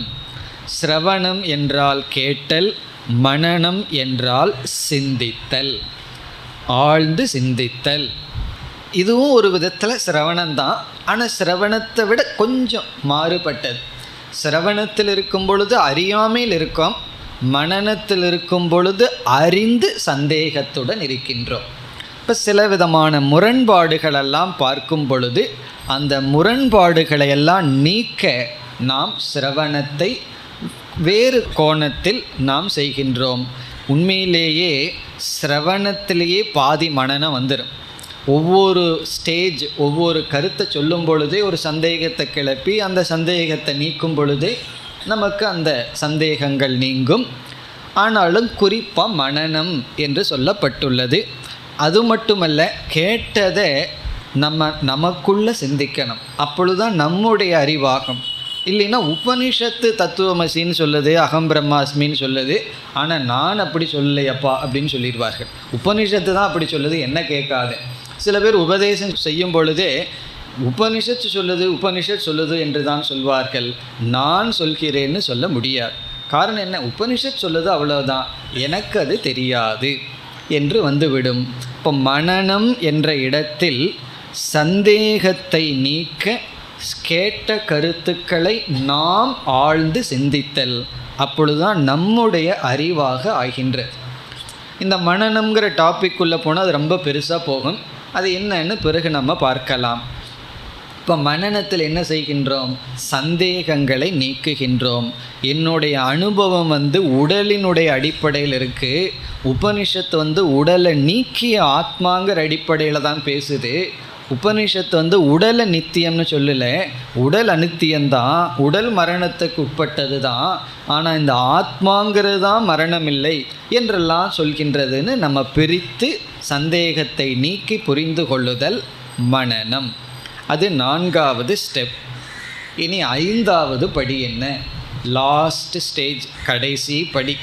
சிரவணம் என்றால் கேட்டல், மனனம் என்றால் சிந்தித்தல், ஆழ்ந்து சிந்தித்தல். இதுவும் ஒரு விதத்தில் சிரவணம்தான், ஆனால் சிரவணத்தை விட கொஞ்சம் மாறுபட்டது. சிரவணத்தில் இருக்கும் பொழுது அறியாமையில் இருக்கோம், மனனத்தில் இருக்கும் பொழுது அறிந்து சந்தேகத்துடன் இருக்கின்றோம். இப்போ சில விதமான முரண்பாடுகளெல்லாம் பார்க்கும் பொழுது அந்த முரண்பாடுகளையெல்லாம் நீக்க நாம் சிரவணத்தை வேறு கோணத்தில் நாம் செய்கின்றோம். உண்மையிலேயே சிரவணத்திலேயே பாதி மனனம் வந்துடும். ஒவ்வொரு ஸ்டேஜ், ஒவ்வொரு கருத்தை சொல்லும் பொழுதே ஒரு சந்தேகத்தை கிளப்பி அந்த சந்தேகத்தை நீக்கும் பொழுதே நமக்கு அந்த சந்தேகங்கள் நீங்கும். ஆனாலும் குறிப்பாக மனனம் என்று சொல்லப்பட்டுள்ளது. அது மட்டுமல்ல, கேட்டதை நமக்குள்ளே சிந்திக்கணும், அப்பொழுதுதான் நம்முடைய அறிவாகும். இல்லைன்னா உபனிஷத்து தத்துவமசின்னு சொல்லுது, அகம் பிரம்மாஸ்மின்னு சொல்லுது, ஆனால் நான் அப்படி சொல்லலையப்பா அப்படின்னு சொல்லிடுவார்கள். உபனிஷத்து தான் அப்படி சொல்லுது, என்ன கேட்காது. சில பேர் உபதேசம் செய்யும் பொழுதே உபனிஷத்து சொல்லுது உபனிஷத் சொல்லுது என்று தான் சொல்வார்கள். நான் சொல்கிறேன்னு சொல்ல முடியாது. காரணம் என்ன? உபனிஷத் சொல்லுது, அவ்வளோதான், எனக்கு அது தெரியாது என்று வந்துவிடும். இப்போ மனனம் என்ற இடத்தில் சந்தேகத்தை நீக்க கேட்ட கருத்துக்களை நாம் ஆழ்ந்து சிந்தித்தல், அப்பொழுதுதான் நம்முடைய அறிவாக ஆகின்றது. இந்த மனனம்ங்கிற டாபிக் உள்ள போனால் அது ரொம்ப பெருசாக போகும், அது என்னன்னு பிறகு நம்ம பார்க்கலாம். இப்போ மனனத்தில் என்ன செய்கின்றோம்? சந்தேகங்களை நீக்குகின்றோம். என்னுடைய அனுபவம் உடலினுடைய அடிப்படையில் இருக்குது. உபனிஷத்து உடலை நீக்கிய ஆத்மாங்கிற அடிப்படையில் தான் பேசுது. உபனிஷத்து உடலை நித்தியம்னு சொல்லலை, உடல் அனித்தியம்தான், உடல் மரணத்துக்கு உட்பட்டது தான், ஆனால் இந்த ஆத்மாங்கிறது தான் மரணம் இல்லை என்றெல்லாம் சொல்கின்றதுன்னு நம்ம பிரித்து சந்தேகத்தை நீக்கி புரிந்து கொள்ளுதல் மனனம். அது 4வது ஸ்டெப். இனி 5வது படி என்ன? லாஸ்ட் ஸ்டேஜ், கடைசி படி.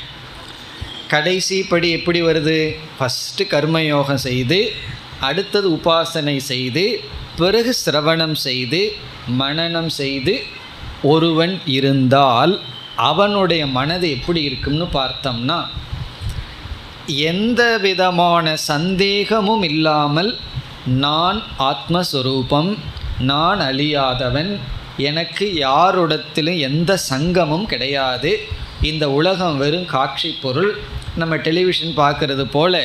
கடைசி படி எப்படி வருது? ஃபஸ்ட்டு கர்மயோகம் செய்து, அடுத்தது உபாசனை செய்து, பிறகு சிரவணம் செய்து, மனனம் செய்து ஒருவன் இருந்தால் அவனுடைய மனது எப்படி இருக்கும்னு பார்த்தோம்னா, எந்த விதமான சந்தேகமும் இல்லாமல் நான் ஆத்மஸ்வரூபம், நான் அழியாதவன், எனக்கு யாருடத்திலும் எந்த சங்கமும் கிடையாது, இந்த உலகம் வெறும் காட்சி பொருள். நம்ம டெலிவிஷன் பார்க்குறது போல்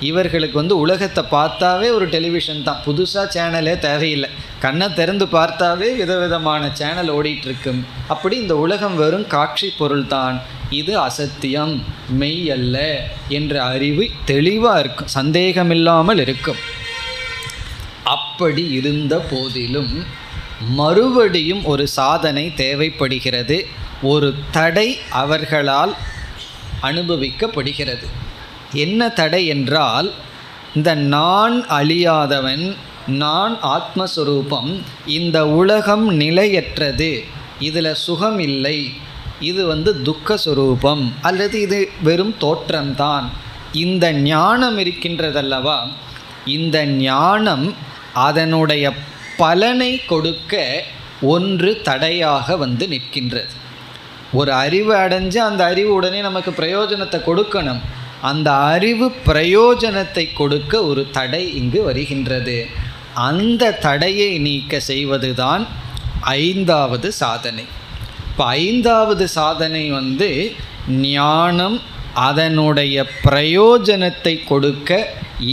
இவர்களுக்கு உலகத்தை பார்த்தாவே ஒரு டெலிவிஷன் தான், புதுசாக சேனலே தேவையில்லை, கண்ணை திறந்து பார்த்தாவே விதவிதமான சேனல் ஓடிட்டுருக்கும். அப்படி இந்த உலகம் வெறும் காட்சி பொருள் தான், இது அசத்தியம், மெய் அல்ல என்ற அறிவு தெளிவாக இருக்கும், சந்தேகமில்லாமல் இருக்கும். அப்படி இருந்த போதிலும் மறுபடியும் ஒரு சாதனை தேவைப்படுகிறது, ஒரு தடை அவர்களால் அனுபவிக்கப்படுகிறது. என்ன தடை என்றால், இந்த நான் அழியாதவன், நான் ஆத்மஸ்வரூபம், இந்த உலகம் நிலையற்றது, இதில் சுகம் இல்லை, இது துக்கஸ்வரூபம் அல்லது இது வெறும் தோற்றம்தான், இந்த ஞானம் இருக்கின்றதல்லவா, இந்த ஞானம் அதனுடைய பலனை கொடுக்க ஒன்று தடையாக நிற்கின்றது. ஒரு அறிவு அடைஞ்சு அந்த அறிவு உடனே நமக்கு பிரயோஜனத்தை கொடுக்கணும், அந்த அறிவு பிரயோஜனத்தை கொடுக்க ஒரு தடை இங்கு வருகின்றது. அந்த தடையை நீக்க செய்வது தான் 5வது சாதனை. இப்போ 5வது சாதனை ஞானம் அதனுடைய பிரயோஜனத்தை கொடுக்க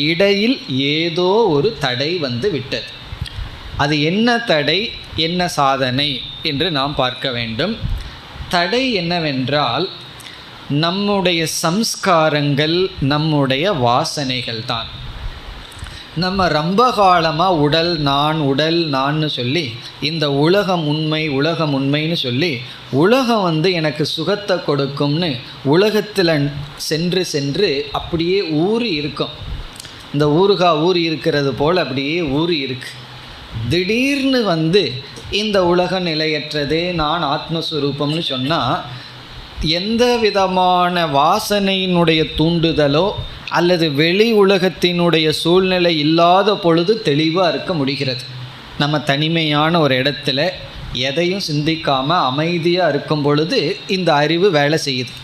இடையில் ஏதோ ஒரு தடை விட்டது. அது என்ன தடை, என்ன சாதனை என்று நாம் பார்க்க வேண்டும். தடை என்னவென்றால், நம்முடைய சம்ஸ்காரங்கள், நம்முடைய வாசனைகள் தான். நம்ம ரொம்ப காலமாக உடல் நான்னு சொல்லி, இந்த உலகம் உண்மை, உலகம் உண்மைன்னு சொல்லி, உலகம் எனக்கு சுகத்தை கொடுக்கும்னு உலகத்தில் சென்று சென்று அப்படியே ஊறி இருக்கும். இந்த ஊறுகாய் ஊறி இருக்கிறது போல் அப்படியே ஊறி இருக்கு. திடீர்னு இந்த உலகம் நிலையற்றது, நான் ஆத்மஸ்வரூபம்னு சொன்னால், எந்த விதமான வாசனையினுடைய தூண்டுதலோ அல்லது வெளி உலகத்தினுடைய சூழ்நிலை இல்லாத பொழுது தெளிவாக இருக்க முடிகிறது. நம்ம தனிமையான ஒரு இடத்துல எதையும் சிந்திக்காமல் அமைதியாக இருக்கும் பொழுது இந்த அறிவு வேலை செய்யுது.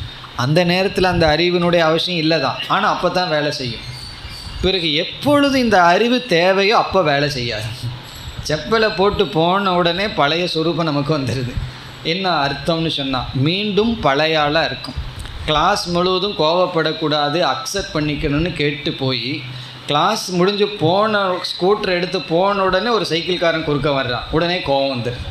அந்த நேரத்தில் அந்த அறிவினுடைய அவசியம் இல்லை தான், ஆனால் அப்போ தான் வேலை செய்யும். பிறகு எப்பொழுது இந்த அறிவு தேவையோ அப்போ வேலை செய்யாது. செப்பலை போட்டு போன உடனே பழைய சுரூபம் நமக்கு வந்துடுது. என்ன அர்த்தம்னு சொன்னால், மீண்டும் பழைய ஆளாக இருக்கும். கிளாஸ் முழுவதும் கோவப்படக்கூடாது, அக்செப்ட் பண்ணிக்கணும்னு கேட்டு போய் கிளாஸ் முடிஞ்சு போன ஸ்கூட்டர் எடுத்து போன உடனே ஒரு சைக்கிள்காரன் குறுக்க வர்றான், உடனே கோவம் வந்துடுது.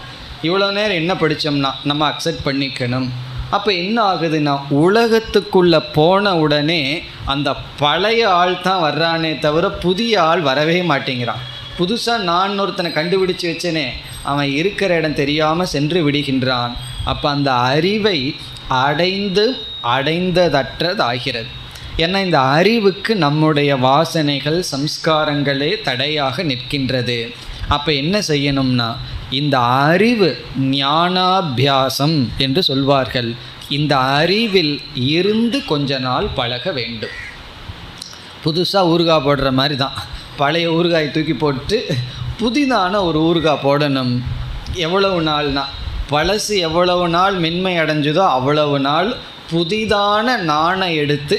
இவ்வளோ நேரம் என்ன படித்தோம்னா நம்ம அக்செப்ட் பண்ணிக்கணும். அப்போ என்ன ஆகுதுன்னா, உலகத்துக்குள்ளே போன உடனே அந்த பழைய ஆள் தான் வர்றானே தவிர புதிய ஆள் வரவே மாட்டேங்கிறான். புதுசாக நான் ஒருத்தனை கண்டுபிடிச்சி வச்சனே, அவன் இருக்கிற இடம் தெரியாமல் சென்று விடுகின்றான். அப்போ அந்த அறிவை அடைந்ததற்றதாகிறது. ஏன்னா இந்த அறிவுக்கு நம்முடைய வாசனைகள், சம்ஸ்காரங்களே தடையாக நிற்கின்றது. அப்போ என்ன செய்யணும்னா, இந்த அறிவு ஞானாபியாசம் என்று சொல்வார்கள். இந்த அறிவில் இருந்து கொஞ்ச நாள் பழக வேண்டும். புதுசாக ஊறுகாய் போடுற மாதிரி தான், பழைய ஊறுகாய் தூக்கி போட்டு புதிதான ஒரு ஊறுகாய் போடணும். எவ்வளவு நாள்னா, பழசு எவ்வளவு நாள் மென்மை அடைஞ்சதோ அவ்வளவு நாள் புதிதான நாணை எடுத்து,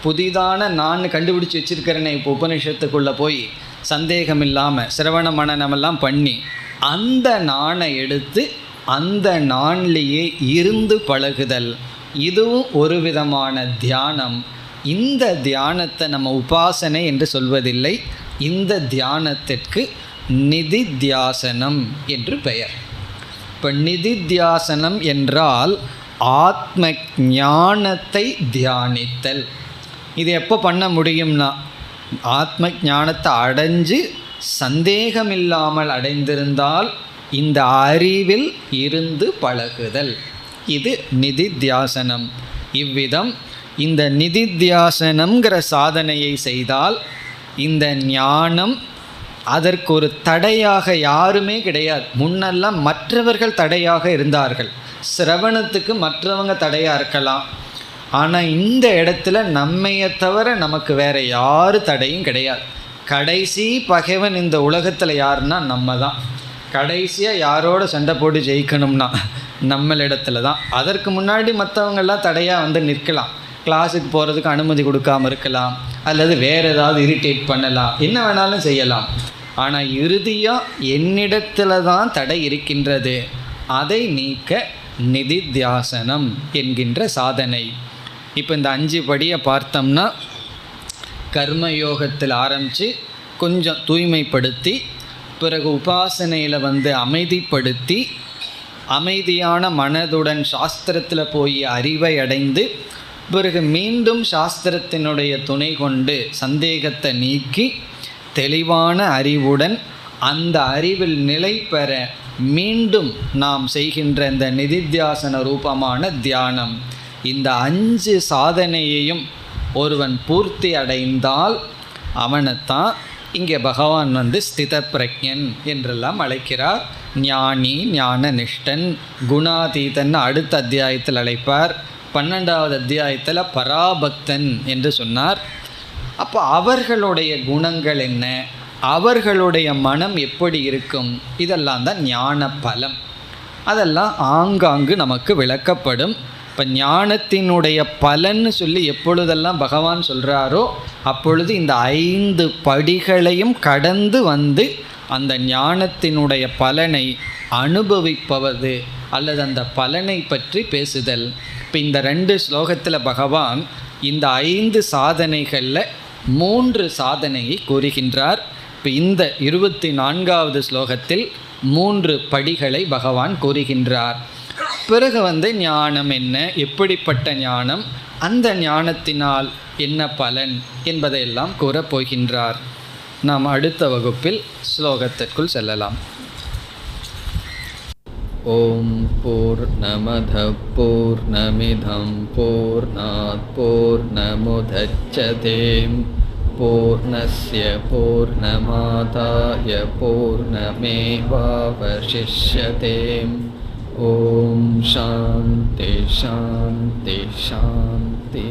புதிதான நான் கண்டுபிடிச்சி வச்சுருக்கிறேனே இப்போ உபநிஷத்துக்குள்ளே போய் சந்தேகம் இல்லாமல் சிரவண மனனமெல்லாம் பண்ணி அந்த நாணை எடுத்து அந்த நான்லேயே இருந்து பழகுதல், இதுவும் ஒரு விதமான தியானம். இந்த தியானத்தை நம்ம உபாசனை என்று சொல்வதில்லை. இந்த தியானத்திற்கு நிதித்தியாசனம் என்று பெயர். இப்போ நிதித்தியாசனம் என்றால் ஆத்ம ஞானத்தை தியானித்தல். இது எப்போ பண்ண முடியும்னா, ஆத்ம ஞானத்தை அடைஞ்சு சந்தேகமில்லாமல் அடைந்திருந்தால் இந்த அறிவில் இருந்து பழகுதல். இது நிதித்தியாசனம். இவ்விதம் இந்த நிதித்தியாசனம்ங்கிற சாதனையை செய்தால் இந்த ஞானம் அதற்கு ஒரு தடையாக யாருமே கிடையாது. முன்னெல்லாம் மற்றவர்கள் தடையாக இருந்தார்கள். சிரவணத்துக்கு மற்றவங்க தடையாக இருக்கலாம். ஆனால் இந்த இடத்துல நம்மையை தவிர நமக்கு வேறு யார் தடையும் கிடையாது. கடைசி பகைவன் இந்த உலகத்தில் யாருன்னா நம்ம தான். கடைசியாக யாரோட சண்டை போட்டு ஜெயிக்கணும்னா நம்மளிடத்துல தான். அதற்கு முன்னாடி மற்றவங்கெல்லாம் தடையாக வந்து நிற்கலாம். கிளாஸுக்கு போகிறதுக்கு அனுமதி கொடுக்காமல் இருக்கலாம், அல்லது வேறு ஏதாவது இரிட்டேட் பண்ணலாம், என்ன வேணாலும் செய்யலாம். ஆனால் இறுதியாக என்னிடத்துல தான் தடை இருக்கின்றது, அதை நீக்க நிதித்தியாசனம் என்கின்ற சாதனை. இப்போ இந்த 5 படியை பார்த்தோம்னா கர்மயோகத்தில் ஆரம்பித்து கொஞ்சம் தூய்மைப்படுத்தி, பிறகு உபாசனையில் வந்து அமைதிப்படுத்தி, அமைதியான மனதுடன் சாஸ்திரத்தில் போய் அறிவை அடைந்து, பிறகு மீண்டும் சாஸ்திரத்தினுடைய துணை கொண்டு சந்தேகத்தை நீக்கி தெளிவான அறிவுடன் அந்த அறிவில் நிலை பெற மீண்டும் நாம் செய்கின்ற இந்த நிதித்தியாசன ரூபமான தியானம், இந்த 5 சாதனையையும் ஒருவன் பூர்த்தி அடைந்தால் அவனைத்தான் இங்கே பகவான் வந்து ஸ்தித பிரக்ஞன் என்றெல்லாம் அழைக்கிறார். ஞானி, ஞான நிஷ்டன், குணாதீதன் அடுத்த அத்தியாயத்தில் அழைப்பார். 12வது அத்தியாயத்தில் பராபக்தன் என்று சொன்னார். அப்போ அவர்களுடைய குணங்கள் என்ன, அவர்களுடைய மனம் எப்படி இருக்கும், இதெல்லாம் தான் ஞான பலம். அதெல்லாம் ஆங்காங்கு நமக்கு விளக்கப்படும். இப்போ ஞானத்தினுடைய பலன்னு சொல்லி எப்பொழுதெல்லாம் பகவான் சொல்கிறாரோ அப்பொழுது இந்த 5 படிகளையும் கடந்து வந்து அந்த ஞானத்தினுடைய பலனை அனுபவிப்பவது அல்லது அந்த பலனை பற்றி பேசுதல். இப்போ இந்த 2 ஸ்லோகத்தில் பகவான் இந்த 5 சாதனைகளில் 3 சாதனையை கூறுகின்றார். இப்போ இந்த 24வது ஸ்லோகத்தில் 3 படிகளை பகவான் கூறுகின்றார். பிறகு வந்து ஞானம் என்ன, எப்படிப்பட்ட ஞானம், அந்த ஞானத்தினால் என்ன பலன் என்பதையெல்லாம் கூறப்போகின்றார். நாம் அடுத்த வகுப்பில் ஸ்லோகத்திற்குள் செல்லலாம். ஓம் பூர்ணமத பூர்ணமிதம் பூர்ணாத் பூர்ணமுதச்யதே பூர்ணஸ்ய பூர்ணமாதாய பூர்ணமேவாவசிஷ்யதே. ஓம் சாந்தி சாந்தி சாந்தி.